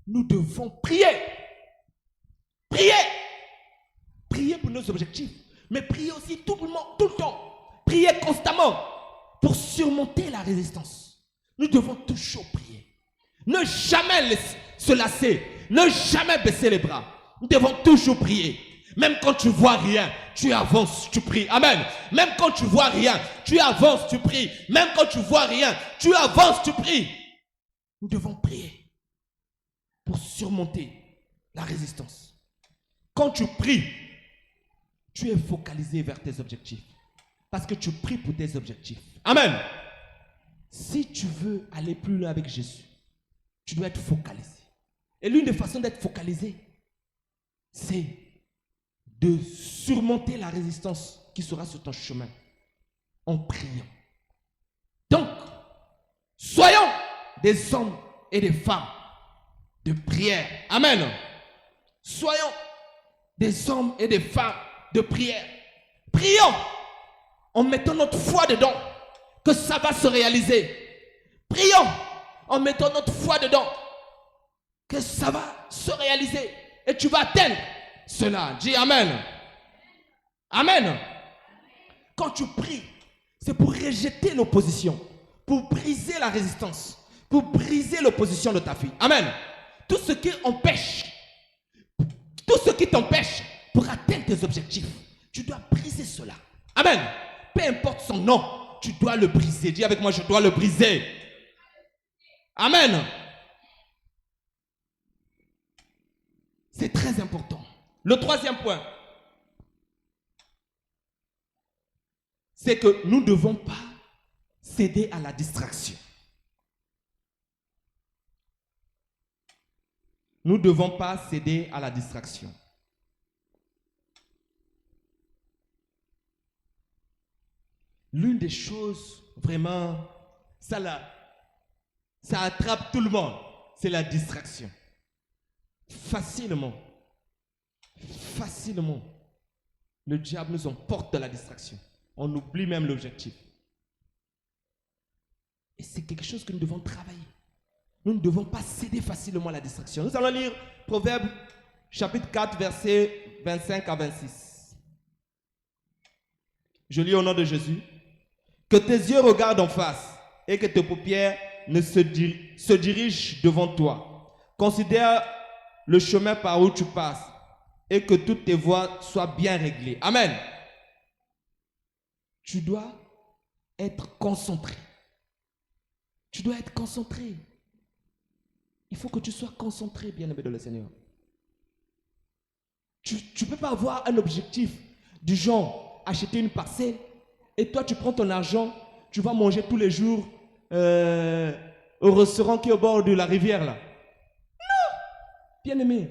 Nous devons prier. Prier. Prier pour nos objectifs, mais prier aussi tout le temps. Prier constamment pour surmonter la résistance. Nous devons toujours prier. Ne jamais se lasser. Ne jamais baisser les bras. Nous devons toujours prier. Même quand tu vois rien, tu avances, tu pries. Amen. Même quand tu vois rien, tu avances, tu pries. Même quand tu vois rien, tu avances, tu pries. Nous devons prier pour surmonter la résistance. Quand tu pries, tu es focalisé vers tes objectifs. Parce que tu pries pour tes objectifs. Amen. Si tu veux aller plus loin avec Jésus, tu dois être focalisé. Et l'une des façons d'être focalisé, c'est de surmonter la résistance qui sera sur ton chemin en priant. Donc, soyons des hommes et des femmes de prière. Amen. Soyons des hommes et des femmes de prière. Prions en mettant notre foi dedans, que ça va se réaliser. Prions en mettant notre foi dedans, que ça va se réaliser. Et tu vas atteindre cela. Dis Amen. Amen. Quand tu pries, c'est pour rejeter l'opposition, pour briser la résistance, pour briser l'opposition de ta fille. Amen. Tout ce qui t'empêche pour atteindre tes objectifs, tu dois briser cela. Amen. Peu importe son nom, tu dois le briser. Dis avec moi, je dois le briser. Amen. C'est très important. Le troisième point, c'est que nous ne devons pas céder à la distraction. Nous ne devons pas céder à la distraction. L'une des choses, vraiment, ça attrape tout le monde, c'est la distraction. Facilement, le diable nous emporte dans la distraction. On oublie même l'objectif. Et c'est quelque chose que nous devons travailler. Nous ne devons pas céder facilement à la distraction. Nous allons lire Proverbes chapitre 4, versets 25 à 26. Je lis au nom de Jésus. Que tes yeux regardent en face et que tes paupières ne se dirigent devant toi. Considère le chemin par où tu passes et que toutes tes voies soient bien réglées. Amen. Tu dois être concentré. Tu dois être concentré. Il faut que tu sois concentré, bien-aimé dans le Seigneur. Tu ne peux pas avoir un objectif du genre acheter une parcelle et toi tu prends ton argent, tu vas manger tous les jours au restaurant qui est au bord de la rivière là. Non! Bien-aimé,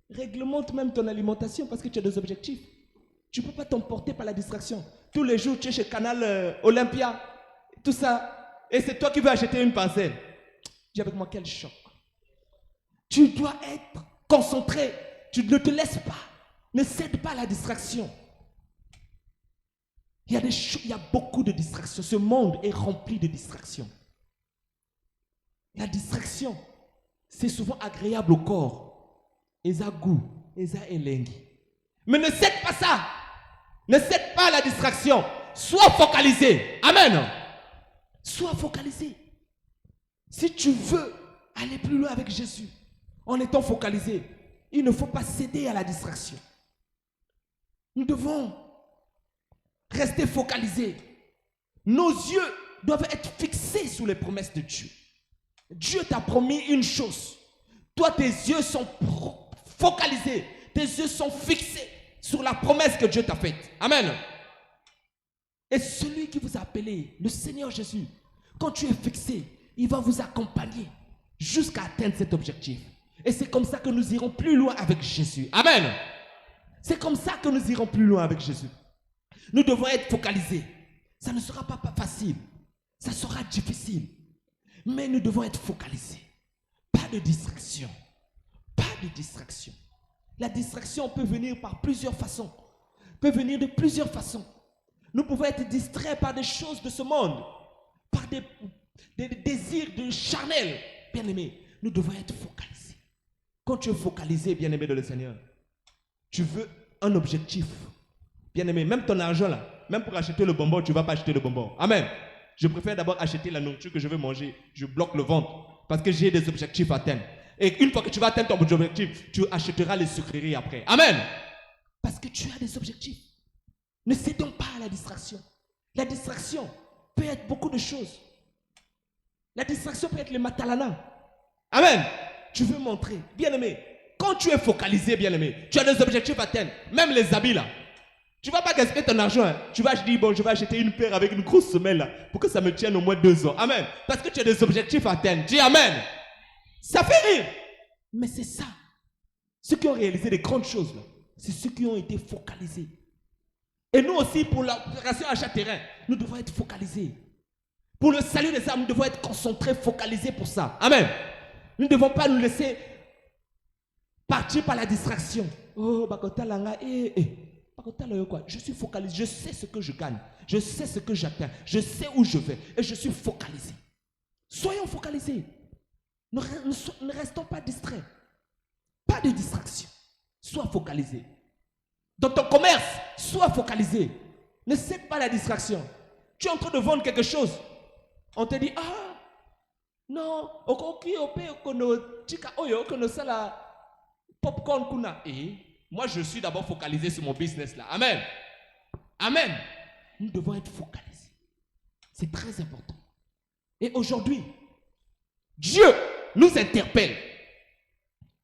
réglemente même ton alimentation parce que tu as des objectifs. Tu ne peux pas t'emporter par la distraction. Tous les jours tu es chez Canal Olympia, tout ça, et c'est toi qui veux acheter une parcelle. Dis avec moi, quel choc. Tu dois être concentré. Tu ne te laisses pas. Ne cède pas à la distraction. il y a beaucoup de distractions. Ce monde est rempli de distractions. La distraction, c'est souvent agréable au corps. Eza goût, eza elengi. Mais ne cède pas ça. Ne cède pas à la distraction. Sois focalisé. Amen. Sois focalisé. Si tu veux aller plus loin avec Jésus, en étant focalisé, il ne faut pas céder à la distraction. Nous devons rester focalisés. Nos yeux doivent être fixés sur les promesses de Dieu. Dieu t'a promis une chose. Toi, tes yeux sont focalisés. Tes yeux sont fixés sur la promesse que Dieu t'a faite. Amen. Et celui qui vous a appelé, le Seigneur Jésus, quand tu es fixé, il va vous accompagner jusqu'à atteindre cet objectif. Et c'est comme ça que nous irons plus loin avec Jésus. Amen. C'est comme ça que nous irons plus loin avec Jésus. Nous devons être focalisés. Ça ne sera pas facile. Ça sera difficile. Mais nous devons être focalisés. Pas de distraction. Pas de distraction. La distraction peut venir par plusieurs façons. Peut venir de plusieurs façons. Nous pouvons être distraits par des choses de ce monde. Par des désirs de charnel. Bien-aimés, nous devons être focalisés. Quand tu es focalisé, bien-aimé de le Seigneur, tu veux un objectif. Bien-aimé, même ton argent là, même pour acheter le bonbon, tu ne vas pas acheter le bonbon. Amen. Je préfère d'abord acheter la nourriture que je veux manger. Je bloque le ventre parce que j'ai des objectifs à atteindre. Et une fois que tu vas atteindre ton objectif, tu achèteras les sucreries après. Amen. Parce que tu as des objectifs. Ne cédons pas à la distraction. La distraction peut être beaucoup de choses. La distraction peut être le matalana. Amen. Tu veux montrer. Bien-aimé, quand tu es focalisé, bien-aimé, tu as des objectifs à atteindre. Même les habits là. Tu ne vas pas gaspiller ton argent. Hein. Tu vas dire, bon, je vais acheter une paire avec une grosse semelle là, pour que ça me tienne au moins 2 ans. Amen. Parce que tu as des objectifs à atteindre. Dis Amen. Ça fait rire. Mais c'est ça. Ceux qui ont réalisé des grandes choses, là, c'est ceux qui ont été focalisés. Et nous aussi, pour l'opération achat terrain, nous devons être focalisés. Pour le salut des âmes, nous devons être concentrés, focalisés pour ça. Amen. Nous ne devons pas nous laisser partir par la distraction. Oh, bakota langa, je suis focalisé, je sais ce que je gagne, je sais ce que j'atteins, je sais où je vais et je suis focalisé. Soyons focalisés. Ne restons pas distraits. Pas de distraction. Sois focalisé. Dans ton commerce, sois focalisé. Ne cède pas à la distraction. Tu es en train de vendre quelque chose. On te dit, ah, non, popcorn kuna. Et moi, je suis d'abord focalisé sur mon business là. Amen. Amen. Nous devons être focalisés. C'est très important. Et aujourd'hui, Dieu nous interpelle.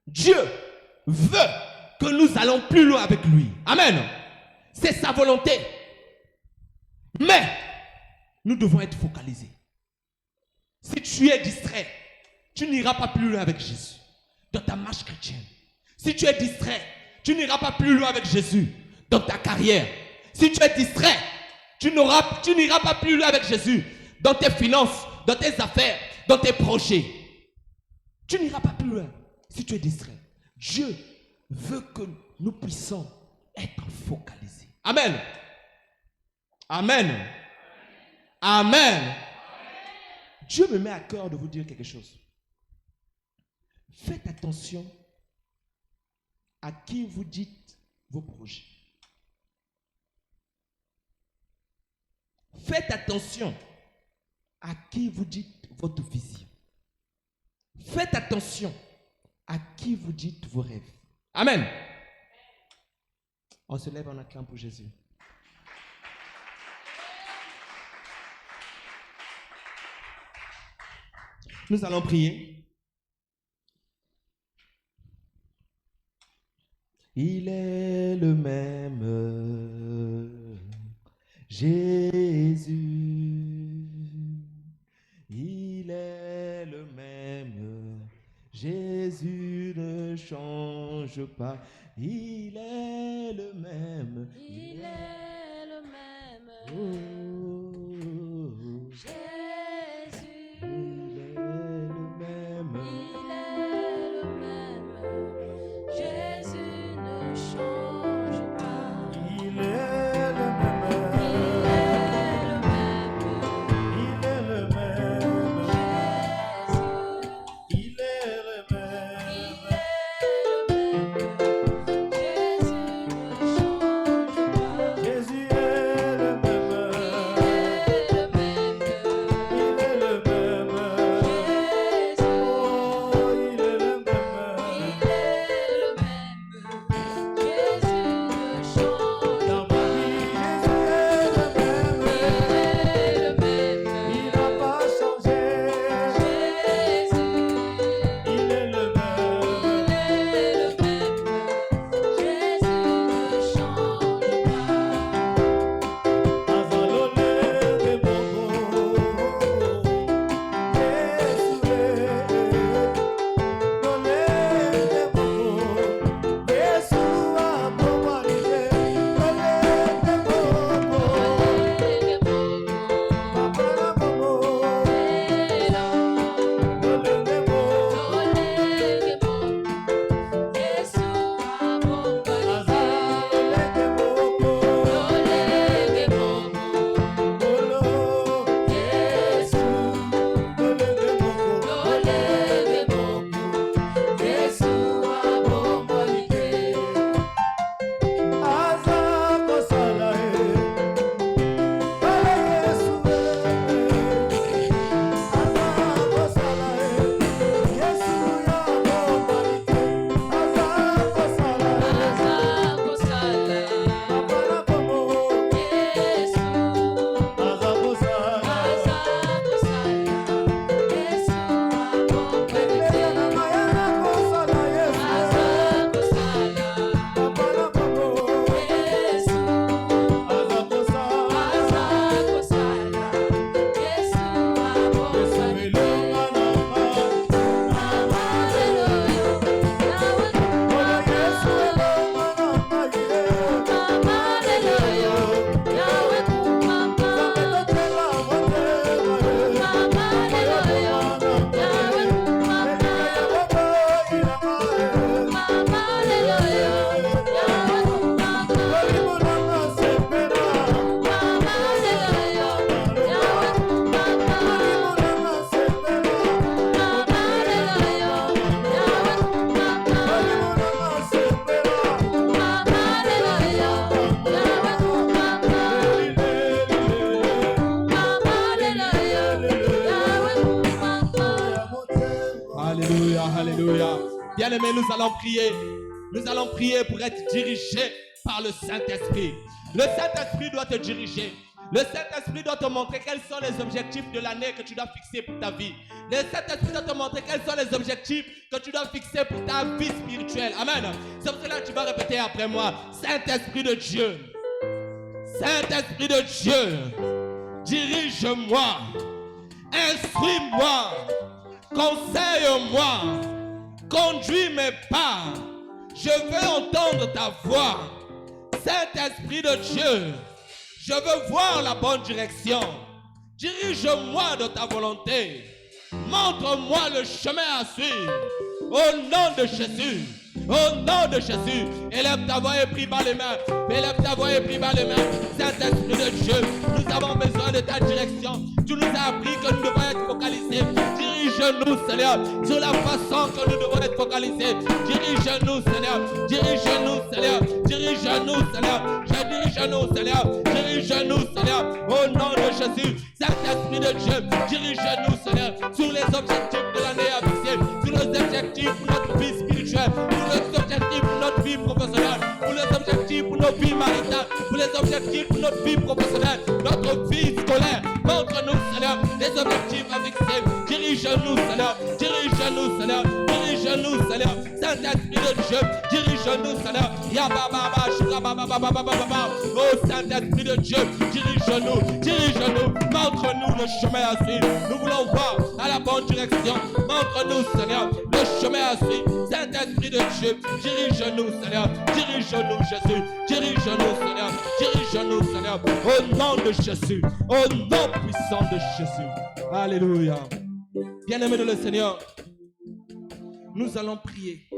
Dieu veut que nous allons plus loin avec lui. Amen. C'est sa volonté. Mais nous devons être focalisés. Si tu es distrait, tu n'iras pas plus loin avec Jésus dans ta marche chrétienne. Si tu es distrait, tu n'iras pas plus loin avec Jésus dans ta carrière. Si tu es distrait, tu n'iras pas plus loin avec Jésus dans tes finances, dans tes affaires, dans tes projets. Tu n'iras pas plus loin si tu es distrait. Dieu veut que nous puissions être focalisés. Amen. Amen. Amen. Dieu me met à cœur de vous dire quelque chose. Faites attention à qui vous dites vos projets. Faites attention à qui vous dites votre vision. Faites attention à qui vous dites vos rêves. Amen. On se lève en acclamant pour Jésus. Nous allons prier. Il est le même, Jésus. Il est le même, Jésus ne change pas. Il est le même. Il est le même. Oh, Jésus. il est le même. Il est le même. Jésus ne change pas. Il est le même. Il est Alléluia. Bien-aimés, nous allons prier. Nous allons prier pour être dirigés par le Saint-Esprit. Le Saint-Esprit doit te diriger. Le Saint-Esprit doit te montrer quels sont les objectifs de l'année que tu dois fixer pour ta vie. Le Saint-Esprit doit te montrer quels sont les objectifs que tu dois fixer pour ta vie spirituelle. Amen. C'est pour cela que tu vas répéter après moi. Saint-Esprit de Dieu. Saint-Esprit de Dieu. Dirige-moi. Instruis-moi. Conseille-moi. Conduis mes pas. Je veux entendre ta voix. Saint-Esprit de Dieu. Je veux voir la bonne direction. Dirige-moi de ta volonté. Montre-moi le chemin à suivre. Au nom de Jésus. Au nom de Jésus. Élève ta voix et prie par les mains. Élève ta voix et prie par les mains. Saint-Esprit de Dieu, nous avons besoin de ta direction. Tu nous as appris que nous devons être focalisés. Dirige-nous, Seigneur, sur la façon que nous devons être focalisés. Dirige-nous, Seigneur. Dirige-nous, Seigneur. Dirige-nous, Seigneur. Dirige-nous, Seigneur. Dirige-nous, Seigneur. Au nom de Jésus. Saint-Esprit de Dieu, dirige-nous, Seigneur, sur les objectifs de l'année à fixer, sur les objectifs pour notre vie spirituelle, pour les objectifs pour notre vie professionnelle, pour les objectifs pour nos vies maritales, pour les objectifs pour notre vie professionnelle, notre vie scolaire. Montre-nous, Seigneur, les objectifs à fixer. Dirige-nous, Seigneur. Dirige-nous, Seigneur. Dirige-nous, Seigneur. Saint-Esprit de Dieu, dirige-nous, Seigneur. Oh, Saint-Esprit de Dieu, dirige-nous. Dirige-nous. Montre-nous le chemin à suivre. Nous voulons voir à la bonne direction. Montre-nous, Seigneur, le chemin à suivre. Saint-Esprit de Dieu, dirige-nous, Seigneur. Dirige-nous, Jésus. Dirige-nous, Seigneur. Dirige-nous, Seigneur. Au nom de Jésus. Au nom puissant de Jésus. Alléluia. Bien-aimés de le Seigneur, nous allons prier.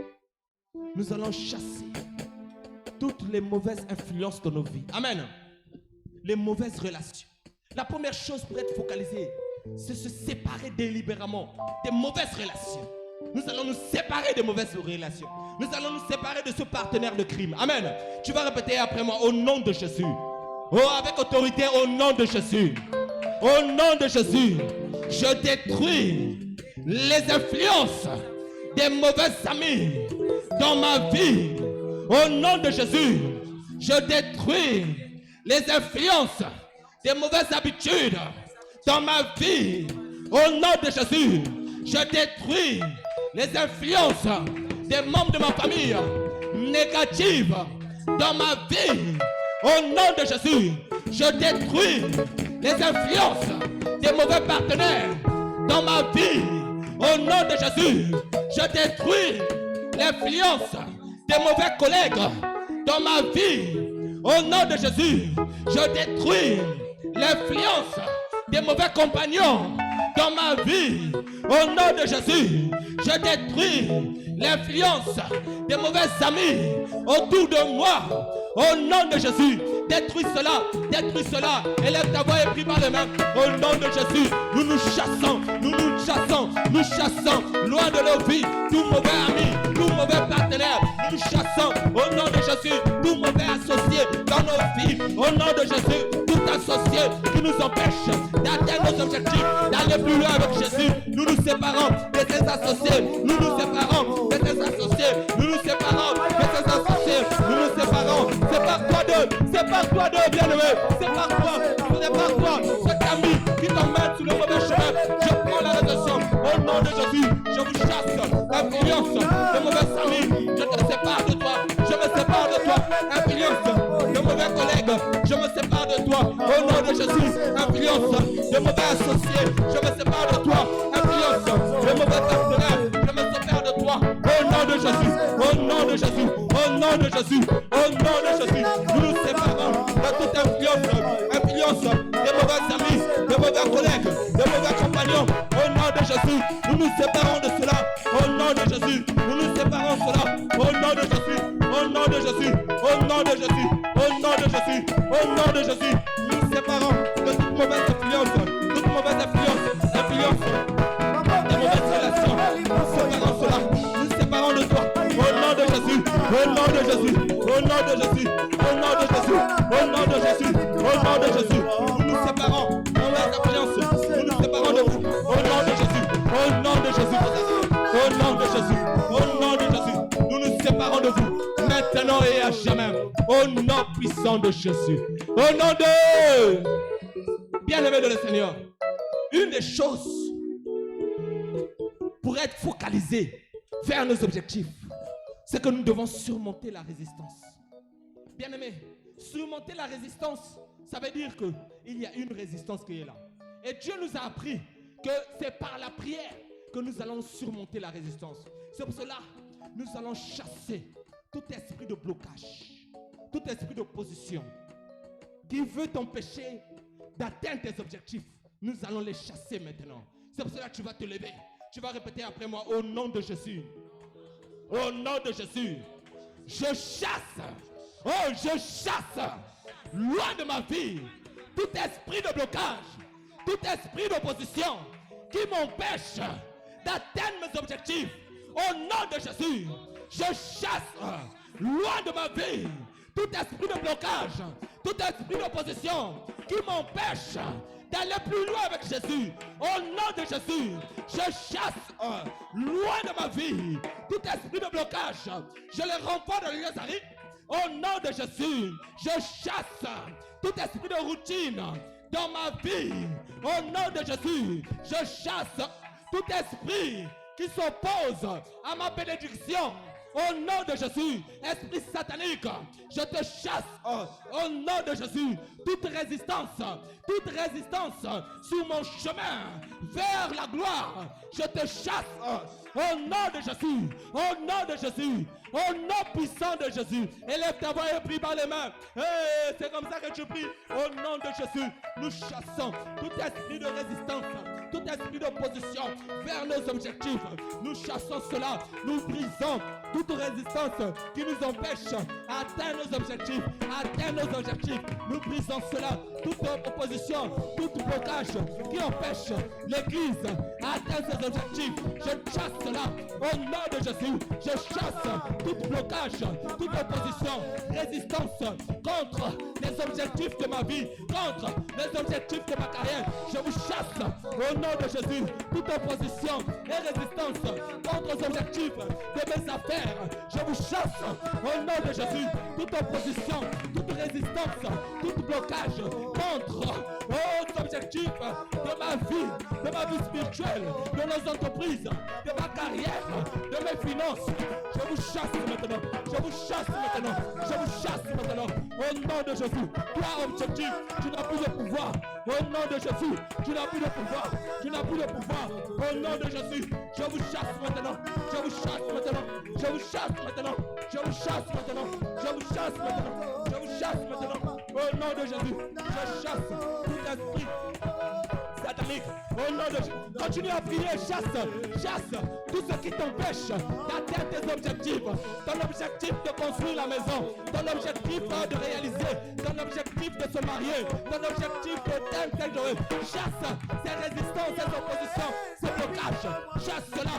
Nous allons chasser toutes les mauvaises influences de nos vies. Amen. Les mauvaises relations. La première chose pour être focalisé, c'est se séparer délibérément des mauvaises relations. Nous allons nous séparer des mauvaises relations. Nous allons nous séparer de ce partenaire de crime. Amen. Tu vas répéter après moi au nom de Jésus. Oh, avec autorité au nom de Jésus. Au nom de Jésus, je détruis les influences des mauvais amis dans ma vie. Au nom de Jésus, je détruis les influences des mauvaises habitudes dans ma vie. Au nom de Jésus, je détruis les influences des membres de ma famille négatives dans ma vie. Au nom de Jésus, je détruis les influences des mauvais partenaires dans ma vie. Au nom de Jésus, je détruis l'influence des mauvais collègues dans ma vie. Au nom de Jésus, je détruis l'influence des mauvais compagnons dans ma vie. Au nom de Jésus, je détruis l'influence des mauvais amis autour de moi. Au nom de Jésus, détruis cela, détruis cela. Élève ta voix et prie par les mains. Au nom de Jésus, nous nous chassons, nous chassons loin de nos vies tout mauvais ami, tout mauvais partenaire. Nous chassons au nom de Jésus tout mauvais associé dans nos vies. Au nom de Jésus, tout associé qui nous empêche d'atteindre nos objectifs, d'aller plus loin avec Jésus. Nous nous séparons de ces associés, nous nous séparons de ces associés, nous nous séparons de ces associés, nous nous séparons. Sépare-toi d'eux, bien-aimé. Sépare-toi, cet ami qui t'emmène sur le mauvais chemin. Je prends la résolution. Au nom de Jésus, je vous chasse l'influence de mauvais amis. Je te sépare de toi. Je me sépare de toi. Influence de mauvais collègues. Je me sépare de toi. Au nom de Jésus, influence de mauvais associés. Je me sépare de toi. Influence de mauvais partenaires. Je me sépare de toi. Au nom de Jésus. Au nom de Jésus. Au nom de Jésus. Au nom de Jésus. Nous nous séparons de toute influence des mauvais amis, des mauvais collègues, des mauvais compagnons. Au nom de Jésus, nous nous séparons de cela. Au nom de Jésus, nous nous séparons de cela. Au nom de Jésus, au nom de Jésus, au nom de Jésus, au nom de Jésus, au nom de Jésus, nous nous séparons de toute mauvaise influence, toute mauvaise influence des mauvaises relations. Nous séparons cela. Nous nous séparons de toi. Au nom de Jésus, au nom de Jésus, au nom de Jésus, au nom de Jésus, au nom de Jésus, au nom de Jésus, nous nous séparons de mauvaise influence, nous nous séparons de vous. Au nom de Jésus, au nom de Jésus, au nom de Jésus. Au nom puissant de Jésus. Au nom de... Bien-aimé de le Seigneur. Une des choses pour être focalisé vers nos objectifs, c'est que nous devons surmonter la résistance. Bien-aimé, surmonter la résistance, ça veut dire qu'il y a une résistance qui est là. Et Dieu nous a appris que c'est par la prière que nous allons surmonter la résistance. C'est pour cela que nous allons chasser tout esprit de blocage, tout esprit d'opposition qui veut t'empêcher d'atteindre tes objectifs. Nous allons les chasser maintenant. C'est pour cela que tu vas te lever. Tu vas répéter après moi, au nom de Jésus. Au nom de Jésus. Je chasse. Oh, je chasse. Loin de ma vie. Tout esprit de blocage. Tout esprit d'opposition qui m'empêche d'atteindre mes objectifs. Au nom de Jésus. Je chasse. Loin de ma vie. Tout esprit de blocage. Tout esprit d'opposition qui m'empêche d'aller plus loin avec Jésus. Au nom de Jésus, je chasse loin de ma vie tout esprit de blocage. Je le renvoie dans les lieux arides. Au nom de Jésus, je chasse tout esprit de routine dans ma vie. Au nom de Jésus, je chasse tout esprit qui s'oppose à ma bénédiction. Au nom de Jésus, esprit satanique, je te chasse. Au nom de Jésus, toute résistance sur mon chemin vers la gloire, je te chasse. Au nom de Jésus, au nom de Jésus, au nom puissant de Jésus. Élève ta voix et prie par les mains. Hey, c'est comme ça que tu pries. Au nom de Jésus, nous chassons tout esprit de résistance, tout esprit d'opposition vers nos objectifs. Nous chassons cela, nous brisons toute résistance qui nous empêche d'atteindre nos objectifs, Nous brisons cela, toute opposition, tout blocage qui empêche l'Église d'atteindre ses objectifs. Je chasse cela au nom de Jésus. Je chasse tout blocage, toute opposition, résistance contre les objectifs de ma vie, contre les objectifs de ma carrière. Je vous chasse au nom de Jésus toute opposition et résistance contre les objectifs de mes affaires. Je vous chasse au nom de Jésus toute opposition, toute résistance, tout blocage contre les objectifs de ma vie spirituelle, de nos entreprises, de ma carrière, de mes finances. Je vous chasse maintenant. Je vous chasse maintenant. Je vous chasse maintenant. Au nom de Jésus. Toi, objectif, tu n'as plus de pouvoir. Au nom de Jésus, tu n'as plus de pouvoir. Tu n'as plus de pouvoir. Au nom de Jésus, je vous chasse maintenant. Je vous chasse maintenant. Je vous chasse maintenant. Je vous chasse maintenant. Je vous chasse maintenant. Je vous chasse maintenant. Au nom de Jésus, je chasse tout esprit satanique. Au nom de Jésus, continue à prier, chasse tout ce qui t'empêche d'atteindre tes objectifs. Ton objectif de construire la maison, ton objectif de réaliser, ton objectif de se marier, ton objectif de tel jour. Chasse ces résistances, ces oppositions, ces blocages. Chasse cela.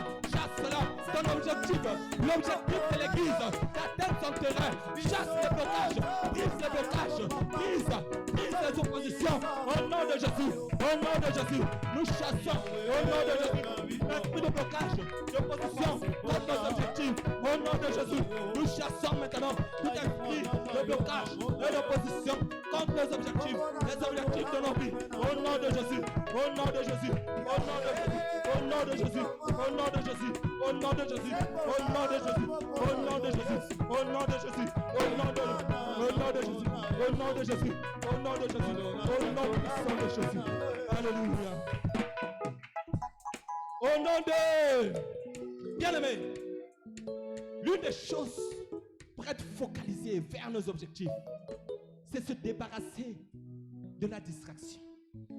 Ton objectif, l'objectif de l'église, d'atteindre son terrain. Chasse les blocages, brise les oppositions. Au nom de Jésus, nous chassons au nom de Jésus l'esprit de blocage, d'opposition contre nos objectifs. Au nom de Jésus, nous chassons maintenant tout esprit de blocage et d'opposition contre nos objectifs, les objectifs de nos vies. Au nom de Jésus, au nom de Jésus, au nom de Jésus, au nom de Jésus, au nom de Jésus, au nom de Jésus, au nom de Jésus, au nom de Jésus, au nom de Jésus, au nom de Jésus, au nom de Jésus, au nom de Jésus, au nom puissant de Jésus. Alléluia. Au nom de... Bien-aimé, l'une des choses pour être focalisé vers nos objectifs, c'est se débarrasser de la distraction.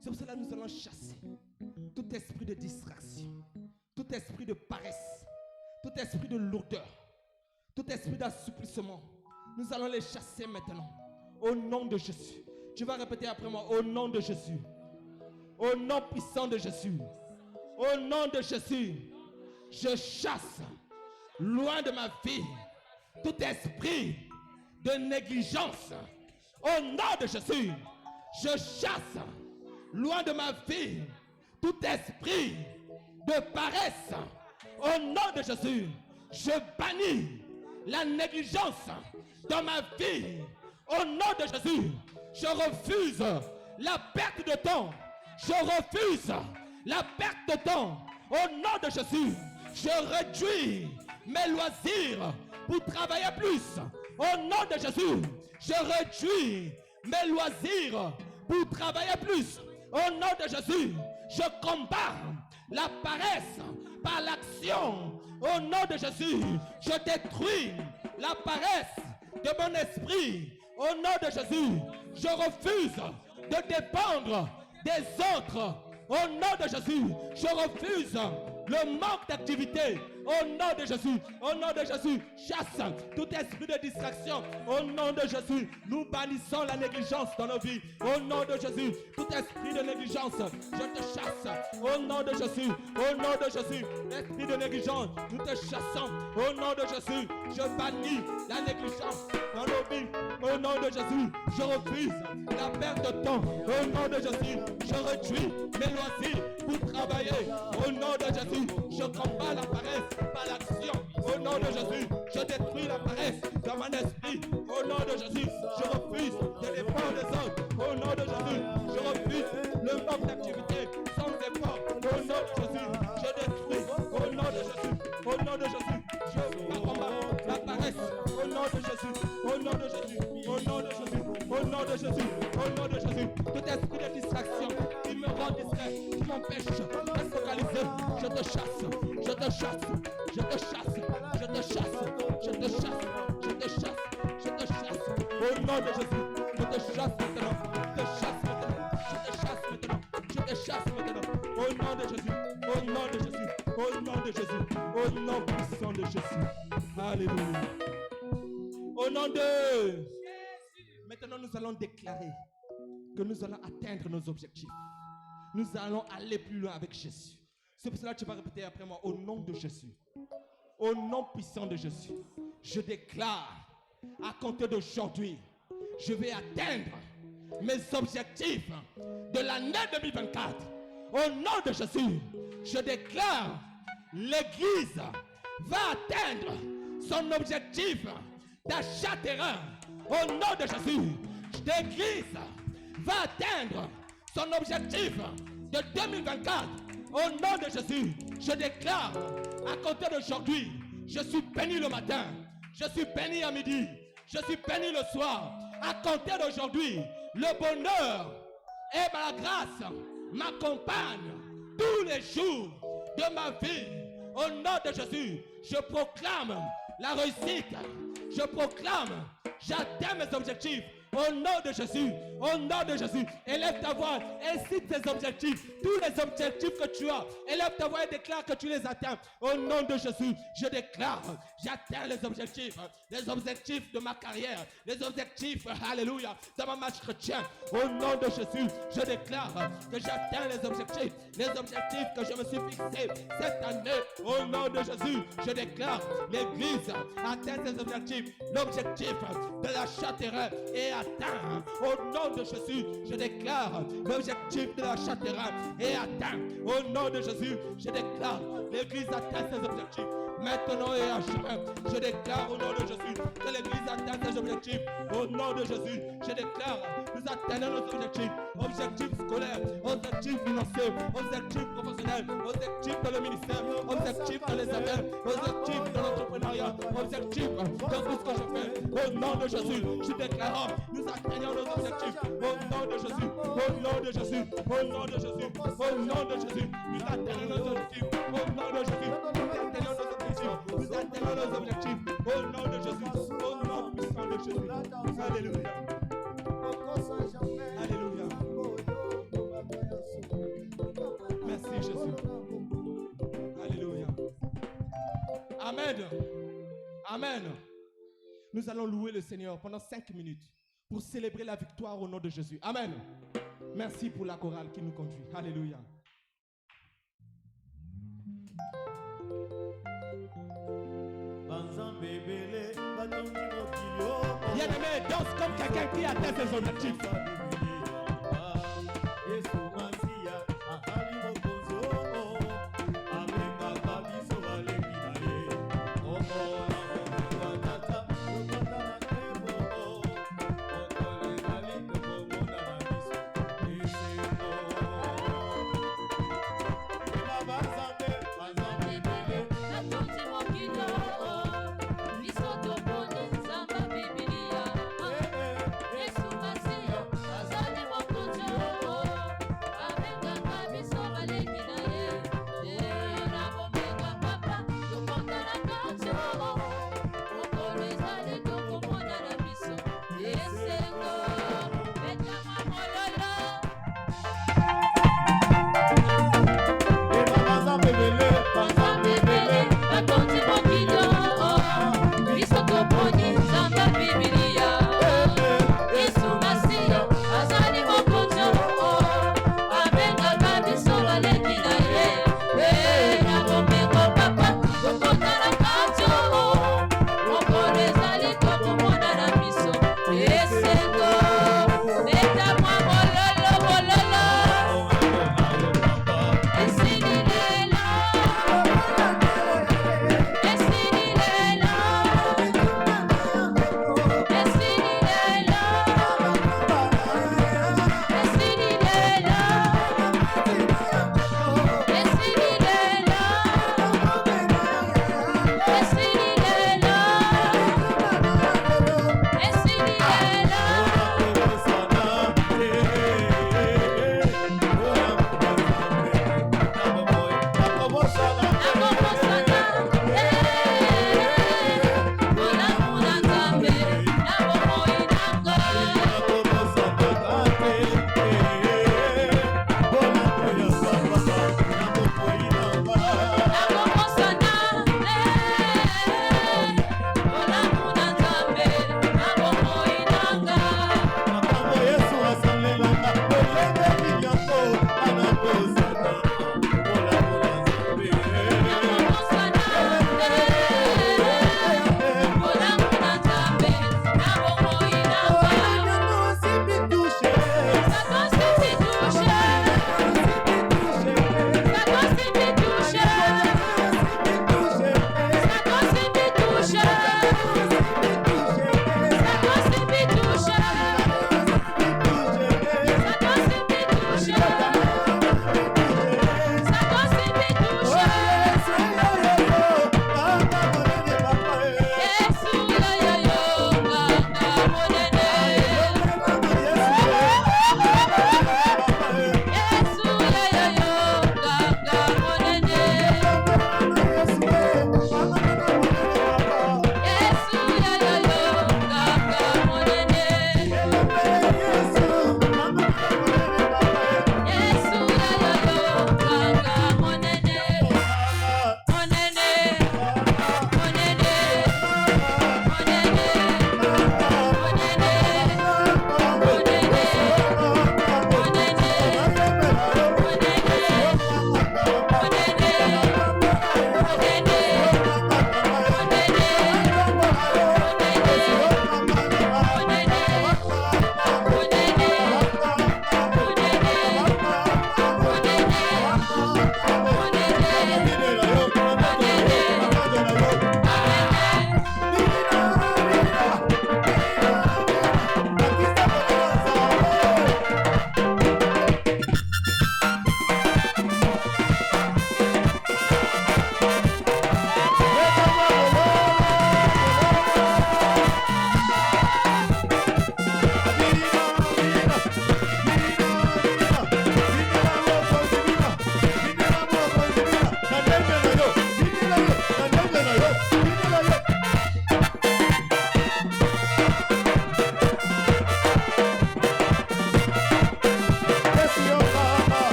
C'est pour cela que nous allons chasser tout esprit de distraction, tout esprit de paresse, tout esprit de lourdeur, tout esprit d'assouplissement. Nous allons les chasser maintenant. Au nom de Jésus. Tu vas répéter après moi. Au nom de Jésus. Au nom puissant de Jésus. Au nom de Jésus. Je chasse loin de ma vie tout esprit de négligence. Au nom de Jésus. Je chasse loin de ma vie tout esprit de paresse. Au nom de Jésus. Je bannis la négligence dans ma vie. Au nom de Jésus, je refuse la perte de temps. Je refuse la perte de temps. Au nom de Jésus, je réduis mes loisirs pour travailler plus. Au nom de Jésus, je réduis mes loisirs pour travailler plus. Au nom de Jésus, je combats la paresse par l'action. Au nom de Jésus, je détruis la paresse de mon esprit. Au nom de Jésus, je refuse de dépendre des autres. Au nom de Jésus, je refuse le manque d'activité. Au nom de Jésus, au nom de Jésus, chasse tout esprit de distraction. Au nom de Jésus, nous bannissons la négligence dans nos vies. Au nom de Jésus, tout esprit de négligence, je te chasse. Au nom de Jésus, au nom de Jésus, esprit de négligence, nous te chassons. Au nom de Jésus, je bannis la négligence dans nos vies. Au nom de Jésus, je refuse la perte de temps. Au nom de Jésus, je réduis mes loisirs pour travailler. Au nom de Jésus, je combats la paresse par l'action. Au nom de Jésus, je détruis la paresse dans mon esprit. Au nom de Jésus, je refuse de dépendre des autres. Au nom de Jésus, je refuse le manque d'activité sans effort. Au nom de Jésus, je détruis. Au nom de Jésus, au nom de Jésus, je combats la paresse. Au nom de Jésus, au nom de Jésus, au nom de Jésus, au nom de Jésus, au nom de Jésus, tout esprit de distraction qui me rend distrait, qui m'empêche de focaliser, je te chasse, je te chasse, je te chasse, je te chasse, je te chasse, je te chasse, je te chasse, au nom de Jésus, je te chasse maintenant, je te chasse maintenant, je te chasse maintenant, je te chasse maintenant, au nom de Jésus, au nom de Jésus, au nom de Jésus, au nom puissant de Jésus. Alléluia. Au nom de Jésus. Maintenant, nous allons déclarer que nous allons atteindre nos objectifs. Nous allons aller plus loin avec Jésus. C'est pour cela que tu vas répéter après moi, au nom de Jésus. Au nom puissant de Jésus, je déclare, à compter d'aujourd'hui, je vais atteindre mes objectifs de l'année 2024. Au nom de Jésus, je déclare, l'Église va atteindre son objectif d'achat terrain. Au nom de Jésus, l'Église va atteindre son objectif de 2024. Au nom de Jésus, je déclare, à compter d'aujourd'hui, je suis béni le matin, je suis béni à midi, je suis béni le soir. À compter d'aujourd'hui, le bonheur et la grâce m'accompagnent tous les jours de ma vie. Au nom de Jésus, je proclame la réussite, je proclame, j'atteins mes objectifs. Au nom de Jésus, au nom de Jésus, élève ta voix, incite tes objectifs, tous les objectifs que tu as, élève ta voix et déclare que tu les atteins. Au nom de Jésus, je déclare, j'atteins les objectifs de ma carrière, les objectifs, alléluia, de ma marche chrétienne. Au nom de Jésus, je déclare que j'atteins les objectifs que je me suis fixés cette année. Au nom de Jésus, je déclare, l'Église atteint ses objectifs, l'objectif de l'achat terrain est atteint. Au nom de Jésus, je déclare l'objectif de l'achat terrain est atteint. Au nom de Jésus, je déclare l'Église atteint ses objectifs. Maintenant et à jamais, je déclare au nom de Jésus que l'Église atteint ses objectifs. Au nom de Jésus, je déclare nous atteignons nos objectifs. Objectifs scolaires, objectifs financiers, objectifs professionnels, objectifs dans le ministère, objectifs dans les affaires, objectifs dans l'entrepreneuriat, objectifs dans tout ce que je fais. Au nom de Jésus, je déclare nous atteignons nos objectifs. Au nom de Jésus, au nom de Jésus, au nom de Jésus, au nom de Jésus, nous atteignons nos objectifs. Au nom de Jésus, nous atteignons nos objectifs. Nous atteignons nos objectifs. Au nom de Jésus, au nom puissant de Jésus. Alléluia. Alléluia. Merci Jésus. Alléluia. Amen. Amen. Nous allons louer le Seigneur pendant 5 minutes pour célébrer la victoire au nom de Jésus. Amen. Merci pour la chorale qui nous conduit. Alléluia. Bien-aimé, danse comme quelqu'un qui atteint ses objectifs.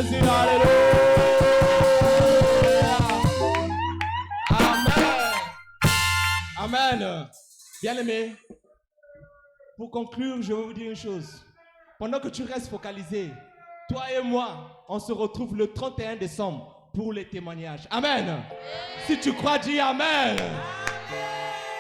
Jésus. Alléluia. Amen. Amen. Bien-aimé, pour conclure, je vais vous dire une chose. Pendant que tu restes focalisé, toi et moi, on se retrouve le 31 décembre pour les témoignages. Amen. Si tu crois, dis Amen.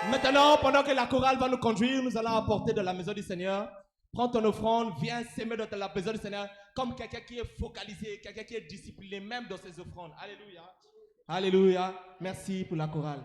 Maintenant, pendant que la chorale va nous conduire, nous allons apporter de la maison du Seigneur. Prends ton offrande, viens s'aimer dans la maison du Seigneur comme quelqu'un qui est focalisé, quelqu'un qui est discipliné même dans ses offrandes. Alléluia. Alléluia. Merci pour la chorale.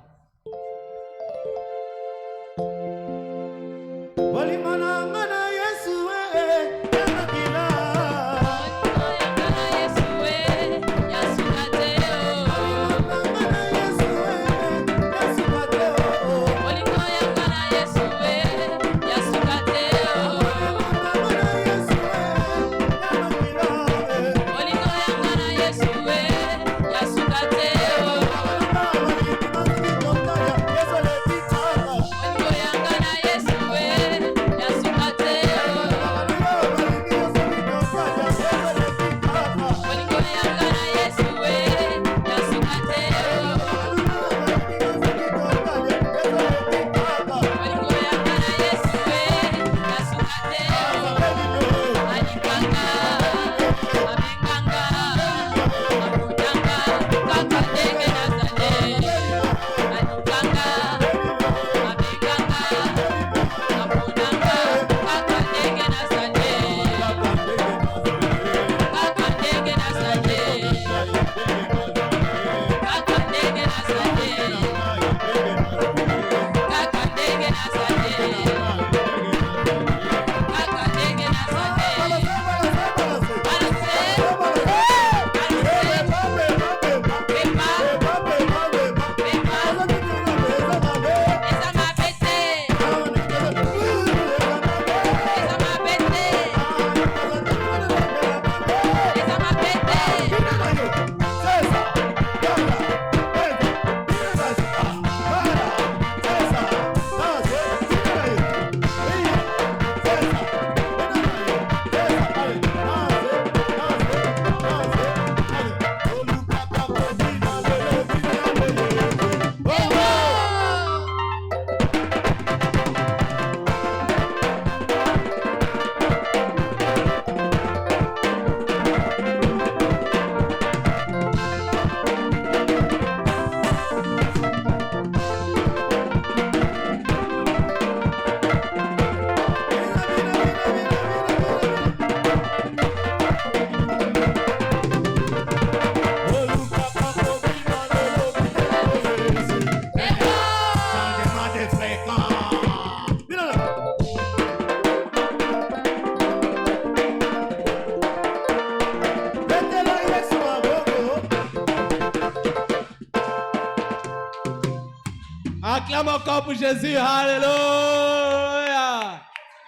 Acclame encore pour Jésus. Alléluia.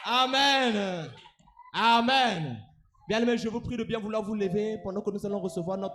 Amen. Amen. Bien aimé, je vous prie de bien vouloir vous lever pendant que nous allons recevoir notre